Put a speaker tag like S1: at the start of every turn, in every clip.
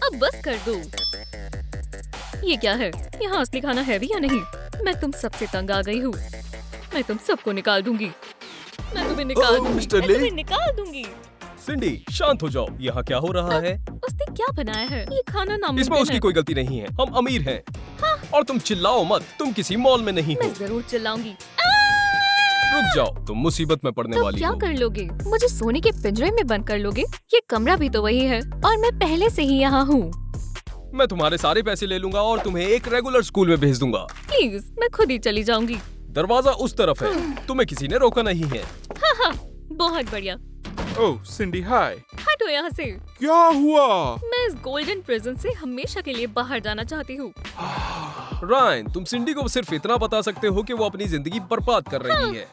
S1: अब बस कर दो। ये क्या है? यहाँ असली खाना है भी या नहीं? मैं तुम सबसे तंग आ गई हूँ। मैं तुम सबको निकाल दूंगी। मैं तुम्हें निकाल दूंगी।
S2: मिस्टर
S1: मैं
S2: ले।
S1: तुम्हें निकाल दूंगी।
S2: सिंडी शांत हो जाओ। यहाँ क्या हो रहा है?
S1: उसने क्या बनाया है? ये खाना
S2: इसमें
S1: नामुमकिन
S2: उसकी
S1: है।
S2: कोई गलती नहीं है। हम अमीर हैं। और तुम चिल्लाओ मत। तुम किसी मॉल में नहीं हो।
S1: मैं जरूर चिल्लाऊंगी।
S2: रुक जाओ, तुम मुसीबत में पड़ने
S1: तुम
S2: वाली
S1: क्या
S2: हो।
S1: कर लोगे? मुझे सोने के पिंजरे में बंद कर लोगे? ये कमरा भी तो वही है और मैं पहले से ही यहाँ हूँ।
S2: मैं तुम्हारे सारे पैसे ले लूंगा और तुम्हें एक रेगुलर स्कूल में भेज दूंगा।
S1: प्लीज, मैं खुद ही चली जाऊंगी।
S2: दरवाजा उस तरफ है। तुम्हें किसी ने रोका नहीं है।
S1: हाँ, बहुत बढ़िया।
S3: ओह सिंडी हाय।
S1: हटो यहाँ से।
S3: क्या हुआ?
S1: मैं इस गोल्डन प्रिजन से हमेशा के लिए बाहर जाना चाहती हूँ।
S2: रायन, तुम सिंडी को सिर्फ इतना बता सकते हो कि वो अपनी जिंदगी बर्बाद कर रही है।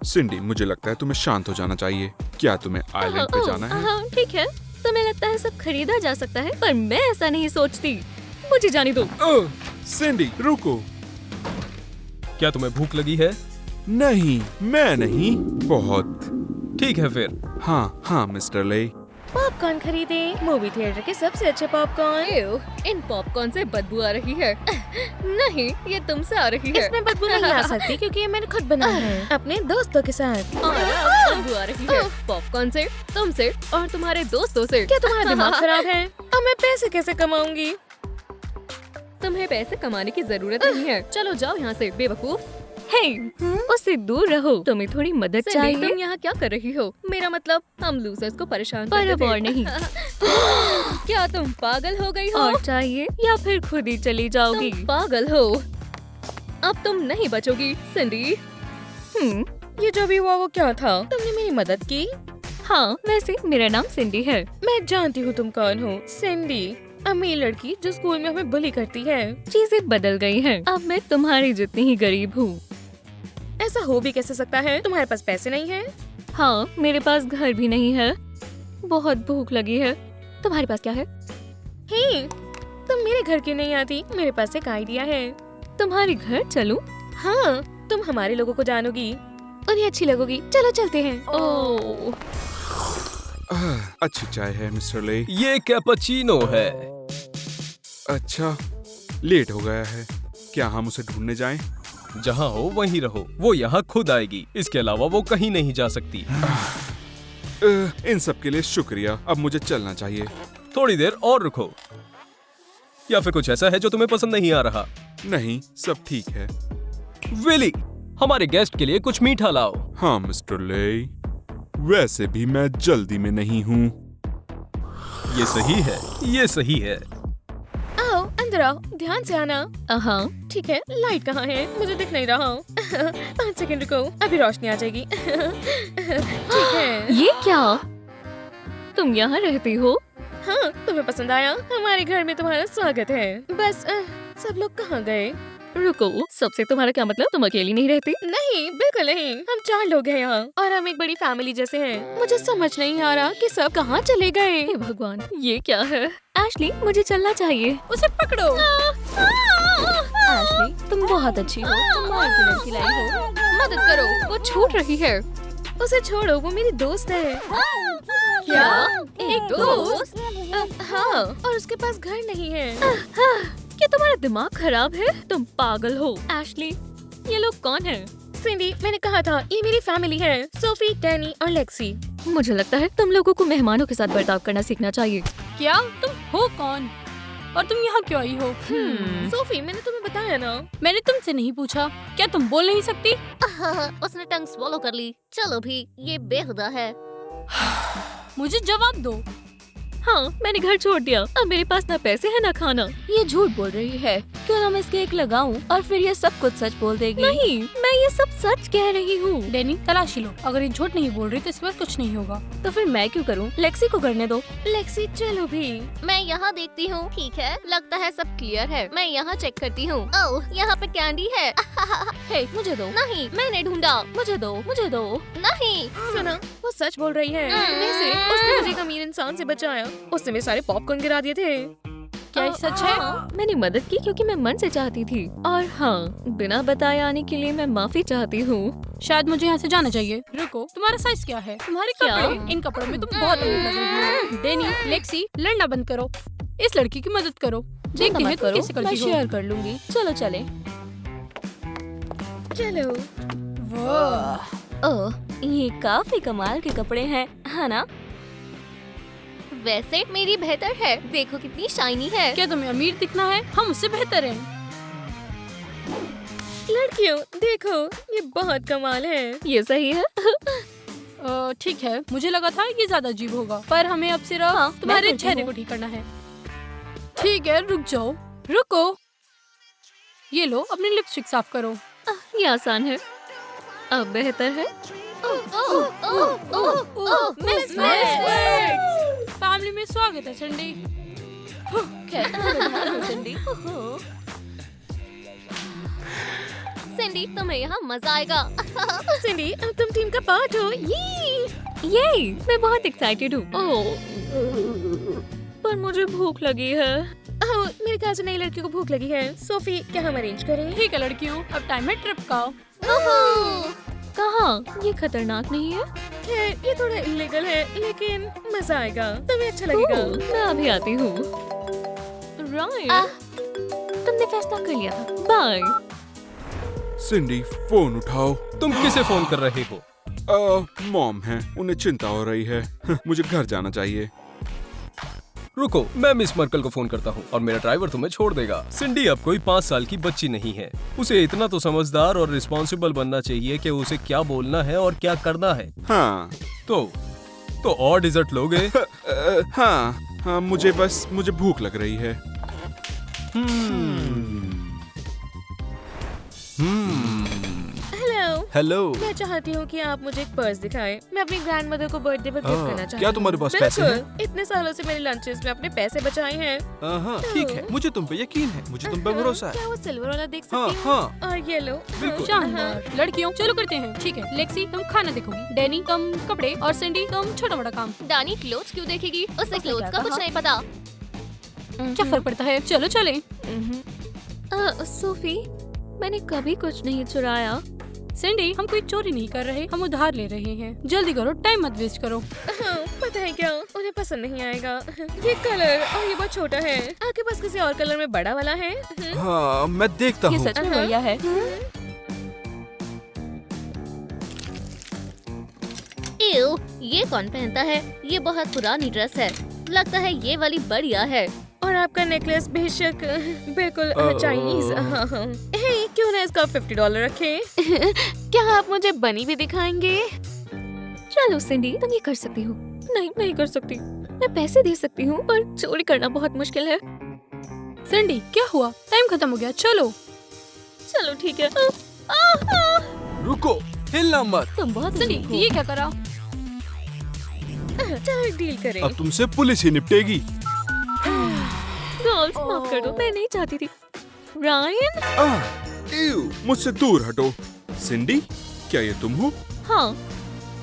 S3: सिंडी मुझे लगता है तुम्हें शांत हो जाना चाहिए। क्या तुम्हें आइलैंड पे जाना है?
S1: हाँ, ठीक है। तुम्हें लगता है सब खरीदा जा सकता है, पर मैं ऐसा नहीं सोचती। मुझे जाने दो।
S3: ओह सिंडी रुको।
S2: क्या तुम्हें भूख लगी है?
S3: नहीं, मैं नहीं। बहुत।
S2: ठीक है फिर।
S3: हाँ मिस्टर ले।
S1: पॉपकॉर्न खरीदे। मूवी थिएटर के सबसे अच्छे पॉपकॉर्न। इन पॉपकॉर्न से बदबू आ रही है। नहीं, ये तुमसे आ रही है।
S4: इसमें बदबू नहीं आ सकती क्योंकि ये मैंने खुद बनाया है अपने दोस्तों के साथ।
S1: और अब बदबू आ रही है पॉपकॉर्न से, तुमसे और तुम्हारे दोस्तों से।
S4: क्या तुम्हारा दिमाग खराब है? अब मैं पैसे कैसे कमाऊंगी?
S1: तुम्हें पैसे कमाने की जरूरत नहीं है। चलो जाओ यहाँ से, बेवकूफ। हे, उससे दूर रहो। तुम्हें थोड़ी मदद चाहिए। तुम यहाँ क्या कर रही हो? मेरा मतलब हम लूजर्स को परेशान करते थे। और नहीं। क्या तुम पागल हो गई हो? और चाहिए या फिर खुद ही चली जाओगी? तुम पागल हो। अब तुम नहीं बचोगी, सिंडी।
S4: ये जो भी हुआ वो क्या था? तुमने मेरी मदद की?
S1: हाँ, वैसे मेरा नाम सिंडी है।
S4: मैं जानती हूँ तुम कौन हो। सिंडी, अमीर लड़की जो स्कूल में हमें बुली करती है।
S1: चीजें बदल गई हैं। अब मैं तुम्हारी जितनी ही गरीब हूँ।
S4: ऐसा हो भी कैसे सकता है? तुम्हारे पास पैसे नहीं है?
S1: हाँ, मेरे पास घर भी नहीं है। बहुत भूख लगी है। तुम्हारे पास क्या है?
S4: हे, तुम मेरे घर क्यों नहीं आती? मेरे पास एक आइडिया है।
S1: तुम्हारे घर चलूं?
S4: हाँ, तुम हमारे लोगों को जानोगी, उन्हें अच्छी लगोगी। चलो चलते हैं।
S1: ओह,
S3: अच्छी चाय है मिस्टर ले।
S2: ये कैपुचिनो है।
S3: अच्छा, लेट हो गया है। क्या हम उसे ढूंढने जाएं?
S2: जहाँ हो वहीं रहो। वो यहाँ खुद आएगी। इसके अलावा वो कहीं नहीं जा सकती।
S3: इन सब के लिए शुक्रिया। अब मुझे चलना चाहिए।
S2: थोड़ी देर और रुको। या फिर कुछ ऐसा है जो तुम्हें पसंद नहीं आ रहा?
S3: नहीं, सब ठीक है।
S2: विली, हमारे गेस्ट के लिए कुछ मीठा लाओ।
S3: हाँ मिस्टर ले, वैसे भी मैं जल्दी में नहीं हूँ।
S2: ये सही है, ये सही है।
S4: आओ अंदर आओ, ध्यान से आना।
S1: हाँ।
S4: ठीक है, लाइट कहाँ है? मुझे दिख नहीं रहा। 5 सेकंड रुको, अभी रोशनी आ जाएगी। ठीक है।
S1: ये क्या? तुम यहाँ रहती हो?
S4: हाँ, तुम्हें पसंद आया? हमारे घर में तुम्हारा स्वागत है। बस सब लोग कहाँ गए?
S1: रुको, सबसे तुम्हारा क्या मतलब? तुम अकेली नहीं रहती?
S4: नहीं, बिल्कुल नहीं। हम 4 लोग हैं यहाँ और हम एक बड़ी फैमिली जैसे हैं। मुझे समझ नहीं आ रहा कि सब कहाँ चले गए।
S1: हे भगवान, ये क्या है? एशली, मुझे चलना चाहिए।
S4: उसे पकड़ो।
S1: एशली, तुम बहुत अच्छी हो। तुम मार की लड़की लाई हो। मदद करो, वो छूट रही है।
S4: उसे छोड़ो, वो मेरी दोस्त है।
S1: क्या? एक दोस्त?
S4: हाँ, और उसके पास घर नहीं है।
S1: क्या तुम्हारा दिमाग खराब है? तुम पागल हो। एशली, ये लोग कौन हैं?
S4: सिंडी, मैंने कहा था ये मेरी फैमिली है। सोफी, डैनी और लेक्सी।
S1: मुझे लगता है तुम लोगों को मेहमानों के साथ बर्ताव करना सीखना चाहिए।
S5: क्या? तुम हो कौन? और तुम यहाँ क्यों आई हो?
S4: सोफी, मैंने तुम्हें बताया ना।
S5: मैंने तुमसे नहीं पूछा। क्या तुम बोल नहीं सकती?
S6: उसने टंग स्वॉलो कर ली। चलो भी, ये बेहुदा है।
S5: मुझे जवाब दो।
S1: हाँ, मैंने घर छोड़ दिया। अब मेरे पास ना पैसे है ना खाना। ये झूठ बोल रही है। क्यों ना मैं इसके एक लगाऊं और फिर ये सब कुछ सच बोल देगी। नहीं, मैं ये सब सच कह रही हूँ।
S5: डैनी, तलाशी लो। अगर ये झूठ नहीं बोल रही तो इसके बाद कुछ नहीं होगा।
S1: तो फिर मैं क्यों करूँ? लेक्सी को करने दो।
S4: लेक्सी, चलो भी।
S6: मैं यहाँ देखती हूँ। ठीक है, लगता है सब क्लियर है। मैं यहाँ चेक करती हूँ। ओह, यहाँ पे कैंडी है।
S1: हे, मुझे दो।
S6: नहीं, मैंने ढूंढा।
S1: मुझे दो, मुझे दो।
S6: नहीं।
S4: सुना, वो सच बोल रही है। वैसे उसने मुझे एक अमीर इंसान से बचाया। उसने मेरे सारे पॉपकॉर्न गिरा दिए थे।
S5: क्या ये सच है?
S1: मैंने मदद की क्योंकि मैं मन से चाहती थी, और हाँ, बिना बताए आने के लिए मैं माफी चाहती हूँ।
S5: शायद मुझे यहाँ से जाना चाहिए। रुको, तुम्हारा साइज क्या है? तुम्हारे
S1: क्या?
S5: कपड़े, इन कपड़ों में तुम बहुत अमीर लग रही हो। डैनी, लेक्सी, लड़ना बंद करो। इस लड़की की मदद करो। देखते हैं तुम कैसे करती हो।
S1: शेयर कर लूंगी। चलो चले।
S4: चलो।
S5: वाह,
S1: ओह, ये काफी कमाल के कपड़े हैं, है ना?
S6: वैसे मेरी बेहतर है, देखो कितनी शाइनी है।
S5: क्या तुम्हें अमीर दिखना है? हम उससे बेहतर हैं।
S4: लड़कियों देखो, ये बहुत कमाल है।
S1: ये सही है।
S5: ठीक है, मुझे लगा था ये ज्यादा अजीब होगा, पर हमें अब सिर्फ
S1: हाँ,
S5: तुम्हारे
S1: मैं करती
S5: चेहरे
S1: हूँ।
S5: को ठीक करना है। ठीक है, रुक जाओ। रुको, ये लो, अपनी लिपस्टिक साफ करो।
S1: ये आसान है। अब बेहतर है।
S6: मिस
S5: फैमिली में स्वागत है संडी।
S6: सिंडी, तुम्हें यहाँ मजा आएगा।
S4: सिंडी, अब तुम टीम का पार्ट हो।
S1: ये मैं बहुत एक्साइटेड हूँ। ओह, पर मुझे भूख लगी है।
S4: ओह, मेरे ख्याल से नई लड़की को भूख लगी है। सोफी, क्या हम अरेंज करें?
S5: ठीक है लड़कियों, अब टाइम है ट्रिप का।
S1: कहाँ? ये खतरनाक नहीं है?
S4: खैर, ये थोड़ा इलीगल है, लेकिन मजा आएगा, तुम्हें अच्छा लगेगा।
S1: ओह, मैं अभी आती हूँ। रायन, तुमने फैसला कर लिया था। बाय।
S3: सिंडी, फोन उठाओ।
S2: तुम किसे फोन कर रहे हो?
S3: मॉम है, उन्हें चिंता हो रही है। मुझे घर जाना चाहिए।
S2: रुको, मैं मिस मर्कल को फोन करता हूँ और मेरा ड्राइवर तुम्हें छोड़ देगा। सिंडी अब कोई 5 साल की बच्ची नहीं है। उसे इतना तो समझदार और रिस्पॉन्सिबल बनना चाहिए कि उसे क्या बोलना है और क्या करना है।
S3: हाँ
S2: तो और डिजर्ट लोगे?
S3: हाँ, मुझे भूख लग रही है।
S4: हेलो।
S2: हेलो।
S4: मैं चाहती हूँ कि आप मुझे एक पर्स दिखाएं। मैं अपनी ग्रैंडमदर को बर्थडे पर गिफ्ट करना चाहती हूँ।
S7: क्या तुम्हारे पास पैसे हैं?
S4: बिल्कुल। इतने सालों से मेरे लंचेस में अपने पैसे बचाए हैं।
S7: हाँ, ठीक है, मुझे तुम पे यकीन है, मुझे तुम पे भरोसा है।
S4: क्या वो सिल्वर वाला देख
S7: हाँ,
S4: सकती हूँ?
S7: हाँ।
S4: और ये लो।
S5: शानदार। लड़कियों, चलो करते हैं। ठीक है, लेक्सी तुम खाना देखोगी, डैनी तुम कपड़े, और सिंडी तुम छोटा मोटा काम।
S6: डानी क्लोथ्स क्यों देखेगी? उसे क्लोथ्स का कुछ नहीं पता।
S5: क्या फर्क पड़ता है? चलो चले।
S1: सोफी, मैंने कभी कुछ नहीं चुराया।
S5: सिंडी, हम कोई चोरी नहीं कर रहे, हम उधार ले रहे हैं। जल्दी करो, टाइम मत वेस्ट करो।
S4: हाँ, पता है क्या, उन्हें पसंद नहीं आएगा ये कलर, और ये बहुत छोटा है। आपके पास किसी और कलर में बड़ा वाला है?
S7: हाँ, मैं देखता
S1: ये
S7: हूँ।
S1: सच में बढ़िया है।
S6: एव, ये कौन पहनता है? ये बहुत पुरानी ड्रेस है। लगता है ये वाली बढ़िया है।
S4: और आपका नेकलेस बेशक बिल्कुल चाइनीज। हे, क्यों ना इसका $50 रखें? क्या आप मुझे बनी भी दिखाएंगे?
S1: चलो सिंडी, तुम ये कर सकती हो। नहीं कर सकती। मैं पैसे दे सकती हूँ, पर चोरी करना बहुत मुश्किल है।
S5: सिंडी, क्या हुआ? टाइम खत्म हो गया, चलो।
S1: चलो ठीक है।
S7: रुको, हिलना मत।
S1: तुम बहुत
S5: सिंडी,
S1: अजीब हो।
S5: ये क्या करा?
S4: चलो डील करें।
S7: अब तुमसे पुलिस ही निपटेगी।
S1: गर्ल्स, माफ कर दो, मैं नहीं चाहती थी। रायन?
S3: मुझसे दूर हटो। सिंडी, क्या ये तुम हो?
S1: हाँ,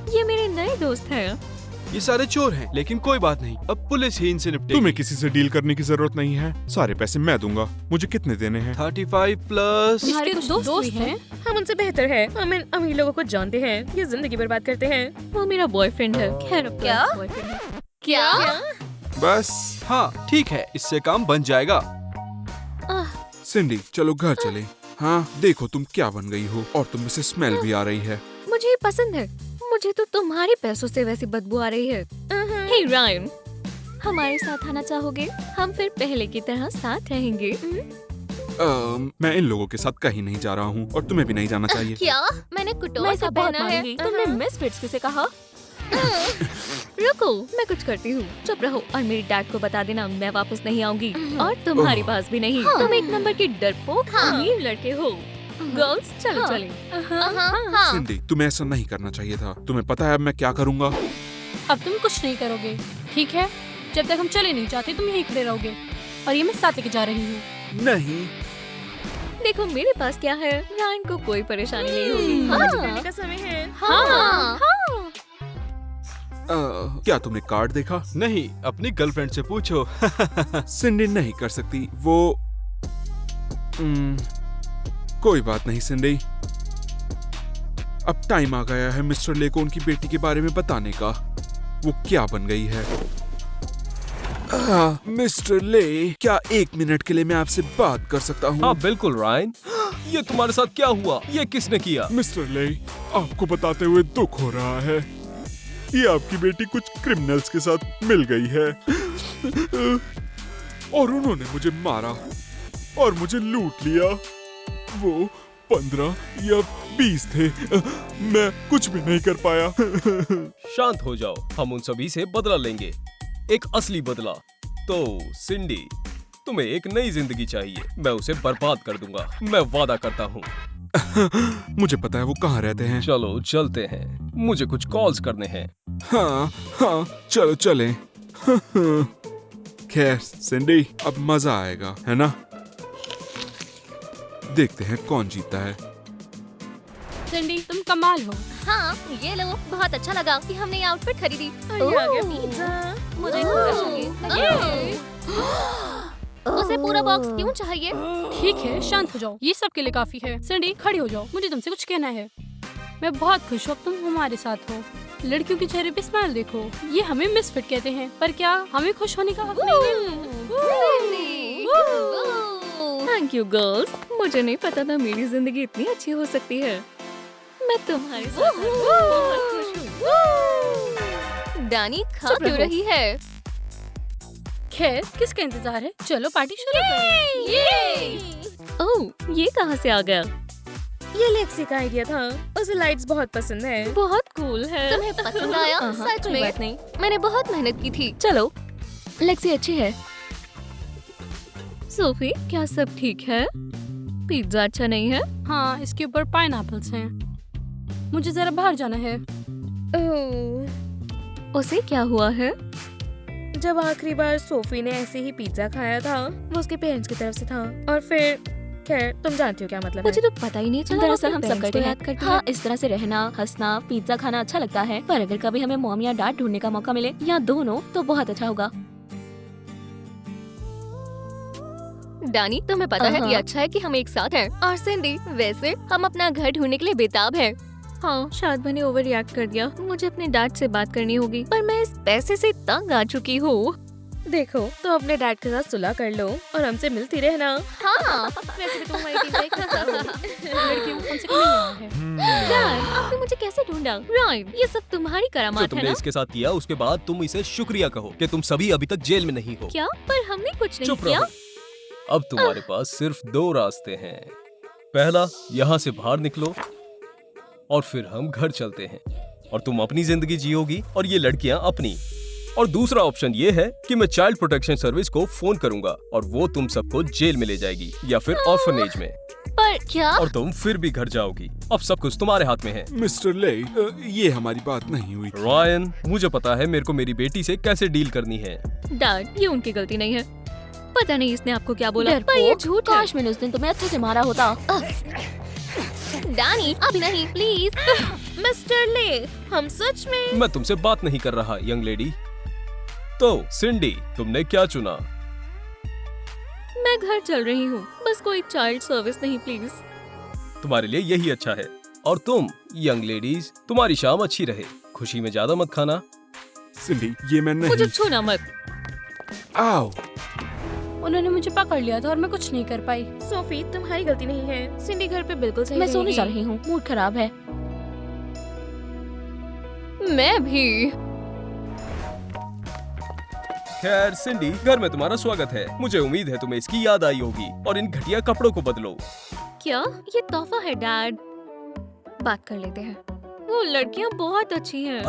S1: ये मेरे नए दोस्त हैं।
S7: ये सारे चोर हैं, लेकिन कोई बात नहीं, अब पुलिस ही इनसे निपटेगी।
S3: तुम्हें किसी से डील करने की जरूरत नहीं है। सारे पैसे मैं दूंगा। मुझे कितने देने हैं?
S7: 35 प्लस।
S5: तुम्हारे कुछ दोस्त भी हैं?
S4: हम उनसे बेहतर है। हम इन अमीर लोगों को जानते हैं, ये जिंदगी बर्बाद करते हैं।
S1: वो मेरा बॉयफ्रेंड है। खैर, अब
S6: क्या?
S1: बॉयफ्रेंड है।
S6: क्या?
S3: बस।
S7: हाँ, ठीक है, इससे काम बन जाएगा।
S3: सिंडी, चलो घर चले। हाँ, देखो तुम क्या बन गई हो, और तुम में से स्मेल भी आ रही है।
S1: मुझे ये पसंद है। मुझे तो तुम्हारे पैसों से वैसी बदबू आ रही है। हे रायन, हमारे साथ आना चाहोगे? हम फिर पहले की तरह साथ रहेंगे।
S3: मैं इन लोगों के साथ कहीं नहीं जा रहा हूँ, और तुम्हें भी नहीं जाना चाहिए।
S6: क्या? मैंने कुटोर
S1: मैं
S6: सा
S1: इसे बहुत
S6: पहना है।
S1: मानूंगी। तुमने मिसफिट्स किसे कहा? रुको, मैं कुछ करती हूँ। चुप रहो और मेरे डैड को बता देना मैं वापस नहीं आऊंगी, और तुम्हारी पास भी नहीं। तुम एक नंबर की डरपोक अमीर लड़के हो। गर्ल्स, चलो चलें।
S6: हाँ।
S3: सिंडी, तुम्हें ऐसा नहीं करना चाहिए था। तुम्हें पता है अब मैं क्या करूँगा?
S5: अब तुम कुछ नहीं करोगे, ठीक है? जब तक हम चले नहीं जाते तुम यहीं खड़े रहोगे, और ये मैं साथ लेके जा रही हूँ।
S7: नहीं।
S1: देखो मेरे पास क्या है। रायन को कोई परेशानी नहीं होगी।
S4: मुझे करने का समय है।
S1: हाँ।
S3: क्या तुमने कार्ड देखा?
S7: नहीं, अपनी गर्लफ्रेंड से पूछो।
S3: सिंडी नहीं कर सकती वो। कोई बात नहीं सिंडी, अब टाइम आ गया है मिस्टर ले को उनकी बेटी के बारे में बताने का। वो क्या बन गई है। मिस्टर ले, क्या 1 मिनट के लिए मैं आपसे बात कर सकता हूँ?
S2: हाँ बिल्कुल रायन, ये तुम्हारे साथ क्या हुआ? ये किसने किया?
S3: मिस्टर ले, आपको बताते हुए दुख हो रहा है, ये आपकी बेटी कुछ क्रिमिनल्स के साथ मिल गई है और उन्होंने मुझे मारा और मुझे लूट लिया। वो 15 या 20 थे, मैं कुछ भी नहीं कर पाया।
S2: शांत हो जाओ, हम उन सभी से बदला लेंगे, एक असली बदला। तो सिंडी, तुम्हें एक नई जिंदगी चाहिए, मैं उसे बर्बाद कर दूंगा, मैं वादा करता हूँ।
S3: मुझे पता है वो कहाँ रहते हैं।
S2: चलो चलते हैं, मुझे कुछ कॉल्स करने हैं।
S3: हाँ, चलो चलें। खैर सिंडी, अब मजा आएगा, है ना? देखते हैं कौन जीता है।
S5: सिंडी, तुम कमाल हो।
S6: हाँ, ये लो, बहुत अच्छा लगा कि हमने ये आउटफिट खरीदी।
S4: और ये आ गया पिज्जा।
S6: मुझे पूरा चाहिए। उसे पूरा बॉक्स क्यों चाहिए?
S5: ठीक है, शांत हो जाओ, ये सब के लिए काफी है। सिंडी, खड़ी हो जाओ, मुझे तुमसे कुछ कहना है। मैं बहुत खुश हूँ तुम हमारे साथ हो। लड़कियों के चेहरे पे स्माइल देखो, ये हमें मिसफिट कहते हैं, पर क्या हमें खुश होने का हक नहीं है?
S1: थैंक यू गर्ल्स, मुझे नहीं पता था मेरी जिंदगी इतनी अच्छी हो सकती है। मैं तुम्हारे साथ बहुत खुश हूँ।
S6: डानी खा
S1: चुप
S6: क्यों
S1: रहो।
S6: रही है?
S5: खैर, किसका इंतजार है? चलो पार्टी शुरू करें।
S1: ओह, ये कहाँ से आ गया?
S4: ये लेक्सी का आइडिया था, उसे लाइट्स बहुत पसंद है।
S1: बहुत कूल है।
S6: तुम्हें पसंद आया? सच
S1: कोई
S6: में?
S1: बात नहीं।
S6: मैंने बहुत मेहनत की थी।
S1: चलो, लेक्सी अच्छी है। सोफी, क्या सब ठीक है? पिज्जा अच्छा नहीं है?
S5: हाँ, इसके ऊपर पाइनएप्पल्स हैं। मुझे जरा बाहर जाना है।
S4: ओह,
S1: उसे क्या हुआ है?
S4: जब आखिरी बार सोफी ने ऐसे ही पिज्जा खाया था, वो उसके पेरेंट्स की तरफ से था, और फिर खैर तुम जानती हो क्या मतलब
S1: मुझे
S4: है।
S1: तो पता ही नहीं चला।
S8: दरअसल
S1: अपने
S8: हम सब
S1: parents
S8: करते
S1: को
S8: हैं।
S1: याद करते
S8: हाँ,
S1: हैं।
S8: इस तरह से रहना, हंसना, पिज्जा खाना अच्छा लगता है, पर अगर कभी हमें मॉम या डैड ढूंढने का मौका मिले या दोनों, तो बहुत अच्छा होगा।
S6: डानी, तुम्हें पता है
S1: हाँ।
S6: ये अच्छा है कि हम एक साथ हैं। और सिंडी, वैसे हम अपना घर ढूंढने के लिए बेताब हैं।
S1: हाँ, शायद मैंने ओवर रिएक्ट कर दिया। मुझे अपने डैड से बात करनी होगी, पर मैं इस पैसे से तंग आ चुकी हूँ।
S4: देखो, तो अपने डैड के साथ सुलह कर लो और हमसे मिलती रहना।
S6: हाँ,
S4: वैसे भी तुम हमारी टीम का एक हिस्सा हो।
S5: लड़कियों को हमसे मिलने आया है।
S1: डैड, आपने मुझे कैसे ढूंढा? राइट, ये सब तुम्हारी
S2: जो
S1: करामात है
S2: तुमने
S1: ना?
S2: इसके साथ किया, उसके बाद तुम इसे शुक्रिया कहो कि तुम सभी अभी तक जेल में नहीं हो।
S1: क्या? पर हमने कुछ नहीं
S2: चुप
S1: किया।
S2: रहो। अब तुम्हारे पास सिर्फ 2 रास्ते हैं। पहला, यहाँ से बाहर निकलो और फिर हम घर चलते हैं और तुम अपनी जिंदगी जियोगी और ये लड़कियां अपनी। और दूसरा ऑप्शन ये है कि मैं चाइल्ड प्रोटेक्शन सर्विस को फोन करूंगा और वो तुम सबको जेल में ले जाएगी या फिर ऑर्फनेज में,
S6: पर क्या?
S2: और तुम फिर भी घर जाओगी। अब सब कुछ तुम्हारे हाथ में है।
S3: मिस्टर ले, ये हमारी बात नहीं हुई।
S2: रायन, मुझे पता है मेरे को मेरी बेटी से कैसे डील करनी है।
S1: डैड, ये उनकी गलती नहीं है। पता नहीं इसने आपको क्या बोला,
S8: डरपोक,
S1: पर ये झूठ है।
S8: काश मैंने उस दिन तुम्हें अच्छे से मारा होता।
S6: डानी, अभी नहीं, प्लीज।
S4: मिस्टर ले, हम सच में।
S2: मैं तुमसे बात नहीं कर रहा, यंग लेडी। तो सिंडी, तुमने क्या चुना?
S1: मैं घर चल रही हूँ, बस कोई चाइल्ड सर्विस नहीं प्लीज।
S2: तुम्हारे लिए यही अच्छा है। और तुम यंग लेडीज, तुम्हारी शाम अच्छी रहे। खुशी में ज्यादा मत खाना।
S3: सिंडी, ये मैं
S1: मुझे
S3: नहीं।
S1: छूना मत।
S3: आओ।
S5: उन्होंने मुझे पकड़ लिया था और मैं कुछ नहीं कर पाई।
S4: सोफी, तुम्हारी गलती नहीं है। सिंडी घर पे बिल्कुल सही
S8: मैं सोने
S4: रहेगी।
S8: जा रही हूँ, मूड खराब है।
S1: मैं भी।
S2: खैर सिंडी, घर में तुम्हारा स्वागत है। मुझे उम्मीद है तुम्हें इसकी याद आई होगी और इन घटिया कपड़ों को बदलो।
S1: क्या? ये तोहफा है डैड। बात कर लेते हैं। वो लड़कियाँ बहुत अच्छी हैं।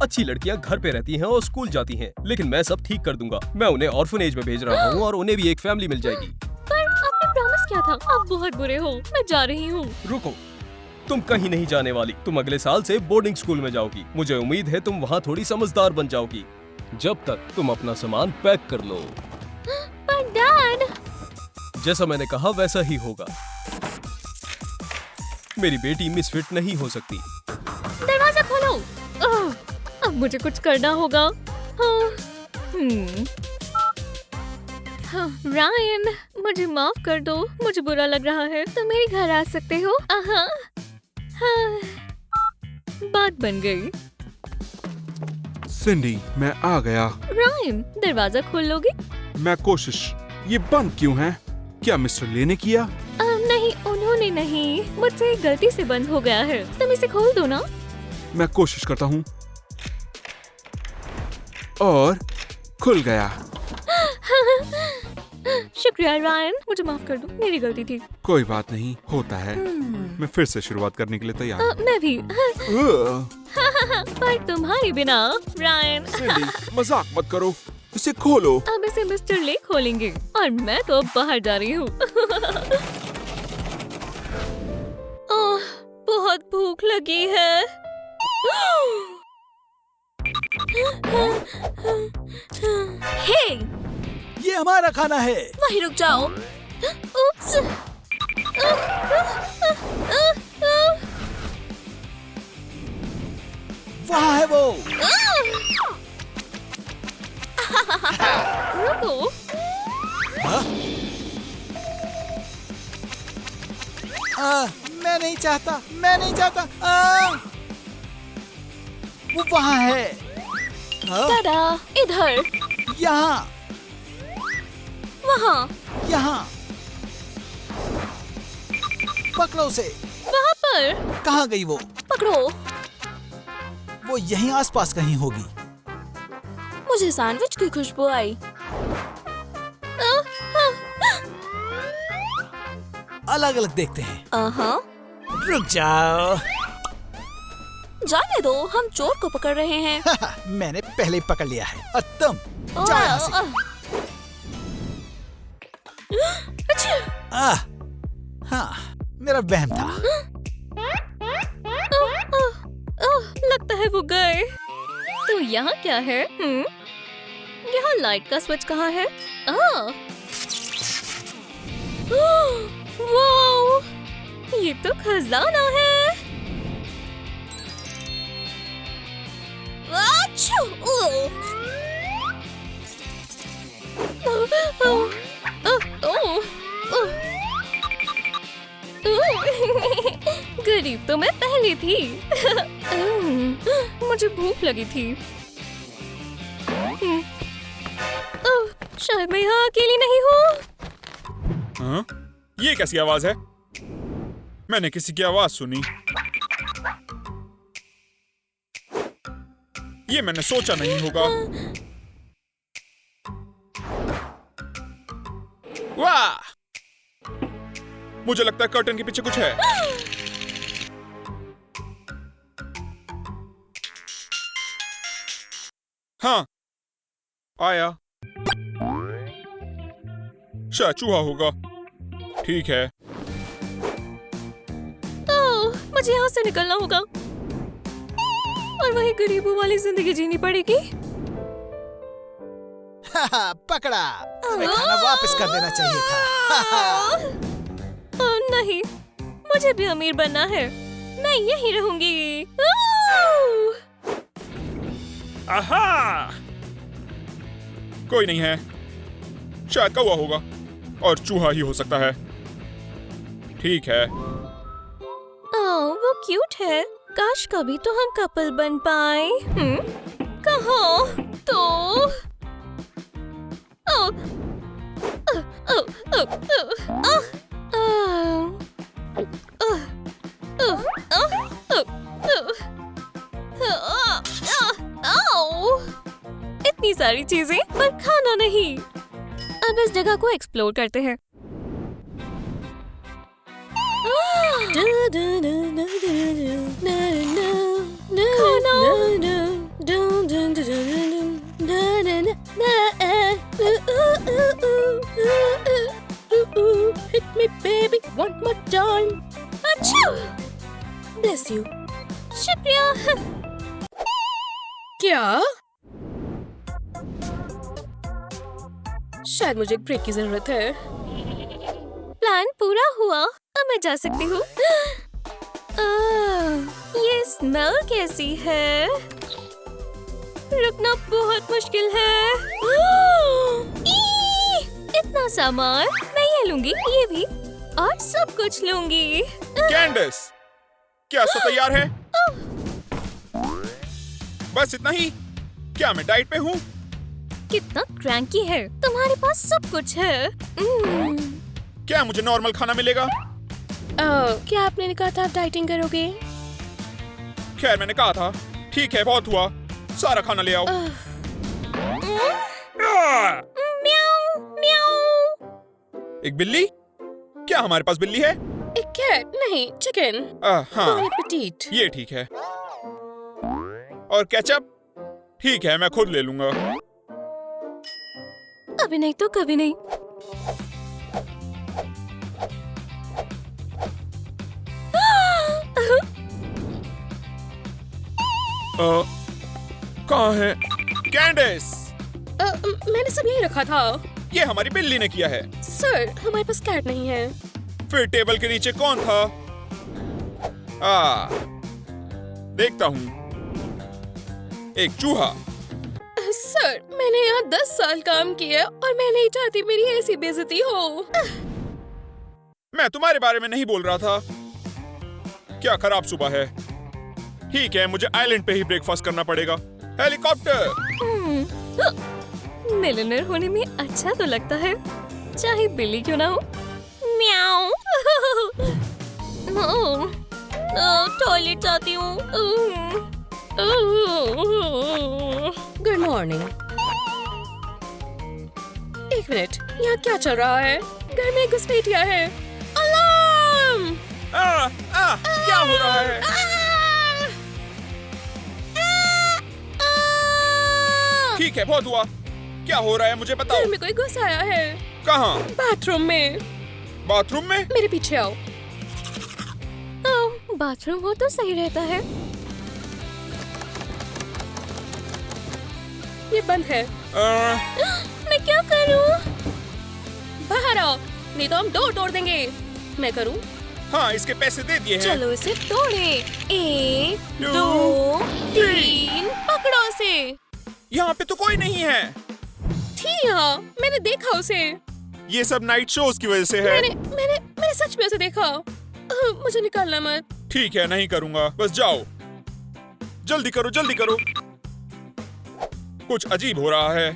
S2: अच्छी लड़कियां घर पे रहती हैं और स्कूल जाती हैं, लेकिन मैं सब ठीक कर दूंगा। मैं उन्हें ऑर्फनेज में भेज रहा हूँ और उन्हें भी एक फैमिली मिल जाएगी।
S1: पर आपने प्रॉमिस किया था। आप बहुत बुरे हो, मैं जा रही हूँ।
S2: रुको, तुम कहीं नहीं जाने वाली। तुम अगले साल से बोर्डिंग स्कूल में जाओगी। मुझे उम्मीद है तुम वहाँ थोड़ी समझदार बन जाओगी। जब तक तुम अपना सामान पैक कर लो।
S1: पर डैड,
S2: जैसा मैंने कहा वैसा ही होगा। मेरी बेटी मिसफिट नहीं हो सकती।
S1: दरवाजा खोलो। अब मुझे कुछ करना होगा। हाँ, हाँ, रायन, मुझे माफ कर दो, मुझे बुरा लग रहा है। तुम मेरे घर आ सकते हो। हाँ, बात बन गई।
S3: सिंडी, मैं आ गया।
S1: रायन, दरवाजा खोल लोगे?
S3: मैं कोशिश। ये बंद क्यों है? क्या मिस्टर ले ने किया?
S1: नहीं, उन्होंने नहीं, मुझसे गलती से बंद हो गया है। तुम इसे खोल दो ना।
S3: मैं कोशिश करता हूँ। और खुल गया।
S1: शुक्रिया रायन, मुझे माफ कर दो, मेरी गलती थी।
S3: कोई बात नहीं, होता है। मैं फिर से शुरुआत करने के लिए तैयार
S1: मैं भी।
S3: हूँ।
S1: पर तुम्हारे बिना रायन।
S3: सिंडी, मजाक मत करो, इसे खोलो।
S1: अब इसे मिस्टर ले खोलेंगे और मैं तो अब बाहर जा रही हूँ। बहुत भूख लगी है।
S8: हे,
S9: ये हमारा खाना है।
S8: वहीं रुक जाओ।
S1: उप्स।
S9: वहाँ है वो।
S1: रुको।
S9: हाँ? मैं नहीं चाहता, मैं नहीं चाहता। वो वहाँ है।
S8: दादा, इधर,
S9: यहाँ,
S8: वहाँ,
S9: यहाँ। पकड़ो उसे।
S1: वहाँ पर।
S9: कहाँ गई वो?
S8: पकड़ो।
S9: वो यहीं आसपास कहीं होगी।
S8: मुझे सैंडविच की खुशबू आई।
S9: अलग अलग देखते हैं। रुक जाओ।
S8: जाने दो, हम चोर को पकड़ रहे हैं।
S9: मैंने पहले ही पकड़ लिया है और तुम जाओ यहाँ से। हाँ, मेरा वहम था।
S1: लगता है वो गए। तो यहाँ क्या है? यहाँ लाइट का स्विच कहाँ है? वाओ, ये तो खजाना है।
S8: अच्छू!
S1: गरीब तो मैं पहले थी। मुझे भूख लगी थी। शायद मैं यहाँ अकेली नहीं हूँ।
S3: हाँ? ये कैसी आवाज है? मैंने किसी की आवाज सुनी। ये मैंने सोचा नहीं होगा। वाह! मुझे लगता है कर्टन के पीछे कुछ है। हाँ, आया। शायद चूहा होगा। ठीक है।
S1: मुझे यहाँ से निकलना होगा और वही गरीबों वाली जिंदगी जीनी पड़ेगी।
S9: पकड़ा। तुम्हें खाना वापस कर देना चाहिए था।
S1: नहीं, मुझे भी अमीर बनना है। मैं यहीं रहूंगी।
S3: आहा! कोई नहीं है। शायद कौवा होगा और चूहा ही हो सकता है। ठीक है।
S1: वो क्यूट है। काश कभी तो हम कपल बन पाए। कहाँ? तो इतनी सारी चीजें पर खाना नहीं। अब इस जगह को एक्सप्लोर करते हैं।
S8: Hit me baby one more time.
S1: अच्छा,
S8: Bless you.
S1: शुक्रिया।
S4: क्या? शायद मुझे एक ब्रेक की जरूरत है।
S1: प्लान पूरा हुआ, अब मैं जा सकती हूँ। ये स्मेल कैसी है? रुकना बहुत मुश्किल है। इतना सामान मैं ये लूंगी, ये भी, और सब कुछ लूंगी।
S3: कैंडिस, क्या सब तैयार है? बस इतना ही? क्या मैं डाइट पे हूँ?
S1: कितना क्रैंकी है, तुम्हारे पास सब कुछ है।
S3: क्या मुझे नॉर्मल खाना मिलेगा?
S4: क्या आपने ने कहा था आप डाइटिंग करोगे?
S3: खैर मैंने कहा था। ठीक है, बहुत हुआ, सारा खाना ले आओ।
S4: म्याऊ म्याऊ।
S3: एक बिल्ली? क्या हमारे पास बिल्ली है?
S4: एक कैट नहीं, चिकन।
S3: हाँ,
S4: Bon appetit।
S3: ये ठीक है। और केचप? ठीक है, मैं खुद ले लूंगा।
S1: अभी नहीं तो कभी नहीं।
S3: कहाँ है कैंडिस?
S4: मैंने सब यही रखा था।
S3: ये हमारी बिल्ली ने किया है।
S4: सर, हमारे पास कैट नहीं है।
S3: फिर टेबल के नीचे कौन था? देखता हूँ, एक चूहा।
S4: सर, मैंने यहाँ 10 साल काम किया और मैं नहीं चाहती मेरी ऐसी बेइज्जती हो।
S3: मैं तुम्हारे बारे में नहीं बोल रहा था। क्या खराब सुबह है। ठीक है, मुझे आइलैंड पे ही ब्रेकफास्ट करना पड़ेगा। हेलीकॉप्टर।
S1: मिलियनेयर होने में अच्छा तो लगता है, चाहे बिल्ली क्यों ना हो। म्याऊ। टॉयलेट जाती हूँ।
S4: Good morning. एक मिनट, यहाँ क्या चल रहा है? घर में घुसपैठिया है। अलार्म!
S3: क्या हो रहा है? ठीक है, बहुत हुआ। क्या हो रहा है मुझे बताओ।
S4: घर में कोई घुस आया है।
S3: कहाँ?
S4: बाथरूम में।
S3: बाथरूम में?
S4: मेरे पीछे आओ।
S1: बाथरूम हो तो सही रहता है।
S4: ये बंद है।
S1: मैं क्या करूं?
S4: बाहर आओ, नहीं तो हम डोर तोड़ देंगे। मैं करूं?
S3: हाँ, इसके पैसे दे दिए हैं।
S4: चलो इसे तोड़े। 1 2 3 पकड़ो उसे।
S3: यहाँ पे तो कोई नहीं है।
S4: थी यहाँ, मैंने देखा उसे।
S3: ये सब नाइट शोज की वजह से है।
S4: मैंने सच में उसे देखा। मुझे निकालना मत।
S3: ठीक है, नहीं करूँगा, बस जाओ। जल्दी करो, जल्दी करो। कुछ अजीब हो रहा है।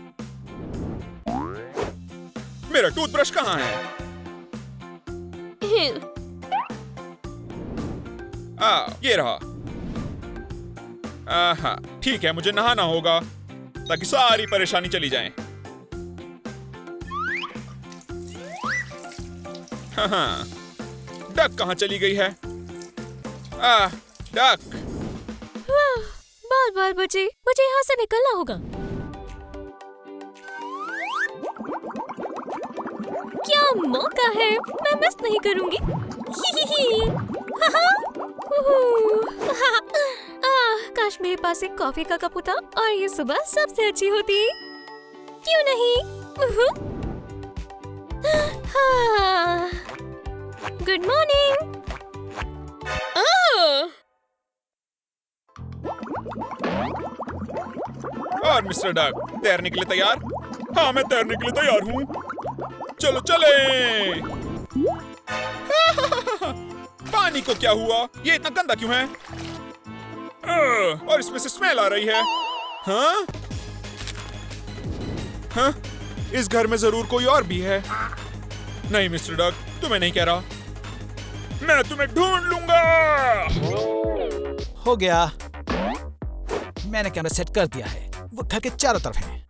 S3: मेरा टूथब्रश कहाँ है? ये रहा। ठीक है, मुझे नहाना होगा ताकि सारी परेशानी चली जाए। हाँ, डक कहाँ चली गई है? डक।
S1: बाल बचे, मुझे यहाँ से निकलना होगा। क्या मौका है, मैं मिस नहीं करूंगी। काश मेरे पास एक कॉफी का कप होता और ये सुबह सबसे अच्छी होती। क्यों नहीं? Good morning.
S3: और मिस्टर डक, तैरने के लिए तैयार? हाँ, मैं तैरने के लिए तैयार हूँ। चलो चले। पानी को क्या हुआ? ये इतना गंदा क्यों है? और इसमें से स्मेल आ रही है। हाँ? हाँ? इस घर में जरूर कोई और भी है। नहीं मिस्टर डक, तुम्हें नहीं कह रहा। मैं तुम्हें ढूंढ लूंगा।
S9: हो गया, मैंने कैमरा सेट कर दिया है। वो घर के चारों तरफ है।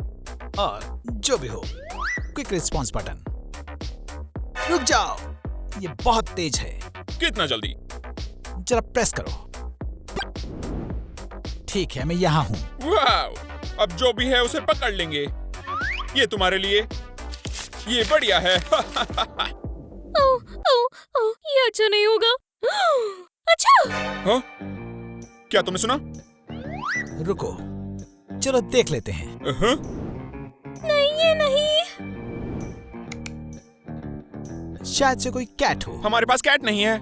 S9: और जो भी हो, क्विक रिस्पॉन्स बटन। रुक जाओ, ये बहुत तेज है।
S3: कितना जल्दी?
S9: जरा प्रेस करो। ठीक है, मैं यहाँ हूँ।
S3: वाव! अब जो भी है उसे पकड़ लेंगे। ये तुम्हारे लिए। ये बढ़िया है।
S1: ये अच्छा नहीं होगा। अच्छा।
S3: हाँ? क्या तुमने सुना?
S9: रुको, चलो देख लेते हैं।
S1: नहीं, ये नहीं।
S9: शायद से कोई कैट हो।
S3: हमारे पास कैट नहीं है।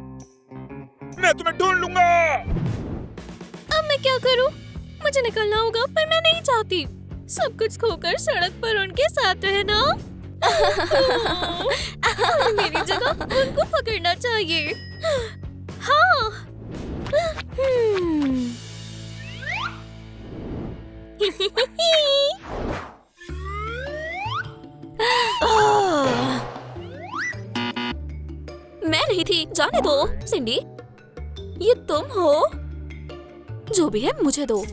S3: मैं तुम्हें ढूंढ लूंगा।
S1: अब मैं क्या करूं?
S4: मुझे निकलना होगा पर मैं नहीं चाहती सब कुछ खोकर सड़क पर उनके साथ रहना। मेरी जगह उनको पकड़ना चाहिए। हाँ।
S8: मैं नहीं थी, जाने दो। सिंडी, ये तुम हो? जो भी है मुझे दो।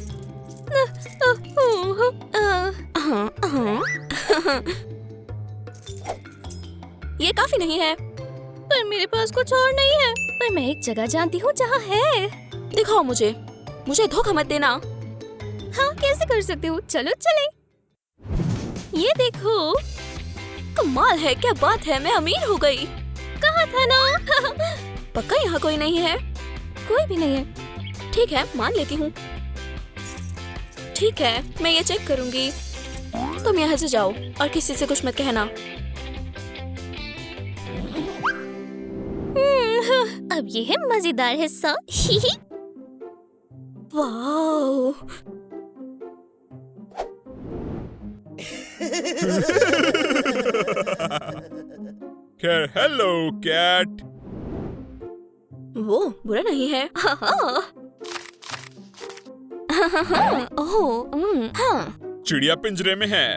S8: ये काफी नहीं है।
S4: पर मेरे पास कुछ और नहीं है। पर मैं एक जगह जानती हूँ जहाँ है।
S8: दिखाओ मुझे धोखा मत देना।
S4: हाँ, कैसे कर सकते हो? चलो चले। ये देखो।
S8: कमाल है, क्या बात है, मैं अमीर हो गई।
S4: कहा था ना।
S8: पक्का यहाँ कोई नहीं है?
S4: कोई भी नहीं है।
S8: ठीक है, मान लेती हूँ। ठीक है, मैं ये चेक करूंगी। तुम यहाँ से जाओ और किसी से कुछ मत कहना।
S4: अब ये है मजेदार हिस्सा।
S8: वाओ।
S3: खैर, हेलो कैट।
S8: वो बुरा नहीं है। ओह, हाँ।
S3: चिड़िया पिंजरे में है।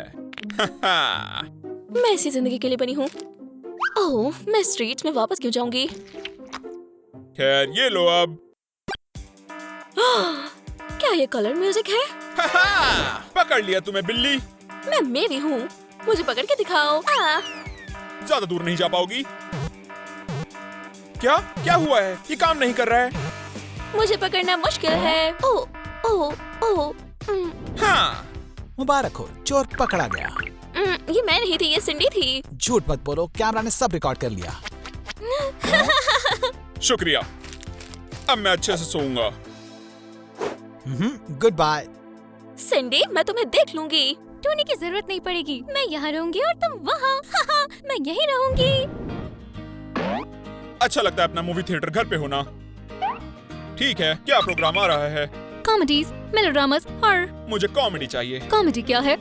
S8: मैं इसी जिंदगी के लिए बनी हूँ। ओह, मैं स्ट्रीट में वापस क्यों जाऊंगी?
S3: खैर, ये लो अब।
S8: क्या ये कलर म्यूजिक है?
S3: पकड़ लिया तुम्हें बिल्ली।
S8: मैं मेरी हूँ, मुझे पकड़ के दिखाओ।
S3: ज्यादा दूर नहीं जा पाओगी। क्या क्या हुआ है? ये काम नहीं कर रहा है।
S8: मुझे पकड़ना मुश्किल है। ओह ओह ओह।
S3: हाँ।
S9: मुबारक हो, चोर पकड़ा गया।
S8: ये मैं नहीं थी, ये सिंडी थी।
S9: झूठ मत बोलो, कैमरा ने सब रिकॉर्ड कर लिया।
S3: शुक्रिया, अब मैं अच्छे से सोऊंगा।
S9: Good bye.
S8: सिंडी, मैं तुम्हें देख लूंगी।
S4: ढूंढने की जरूरत नहीं पड़ेगी। मैं यहाँ रहूंगी और तुम वहाँ। मैं यहीं रहूंगी।
S3: अच्छा लगता है अपना मूवी थिएटर घर पे होना। ठीक है, क्या प्रोग्राम आ रहा है?
S1: कॉमेडीज, मेलोड्रामास और
S3: मुझे कॉमेडी चाहिए।
S1: कॉमेडी क्या है?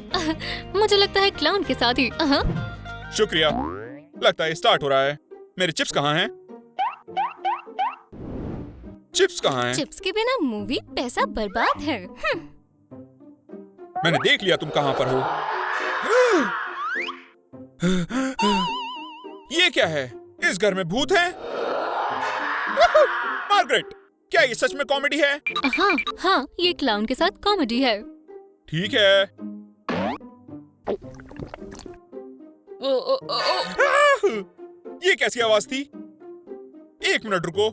S1: मुझे लगता है क्लाउन के साथ ही।
S3: शुक्रिया, लगता है स्टार्ट हो रहा है। मेरे चिप्स कहाँ हैं? चिप्स कहाँ हैं?
S4: चिप्स के बिना मूवी पैसा बर्बाद है।
S3: मैंने देख लिया तुम कहाँ पर हो। ये क्या है? इस घर में भूत है? मार्गरेट, क्या ये सच में कॉमेडी है?
S1: हाँ हाँ, ये क्लाउन के साथ कॉमेडी है।
S3: ठीक है। ये कैसी आवाज थी? एक मिनट रुको।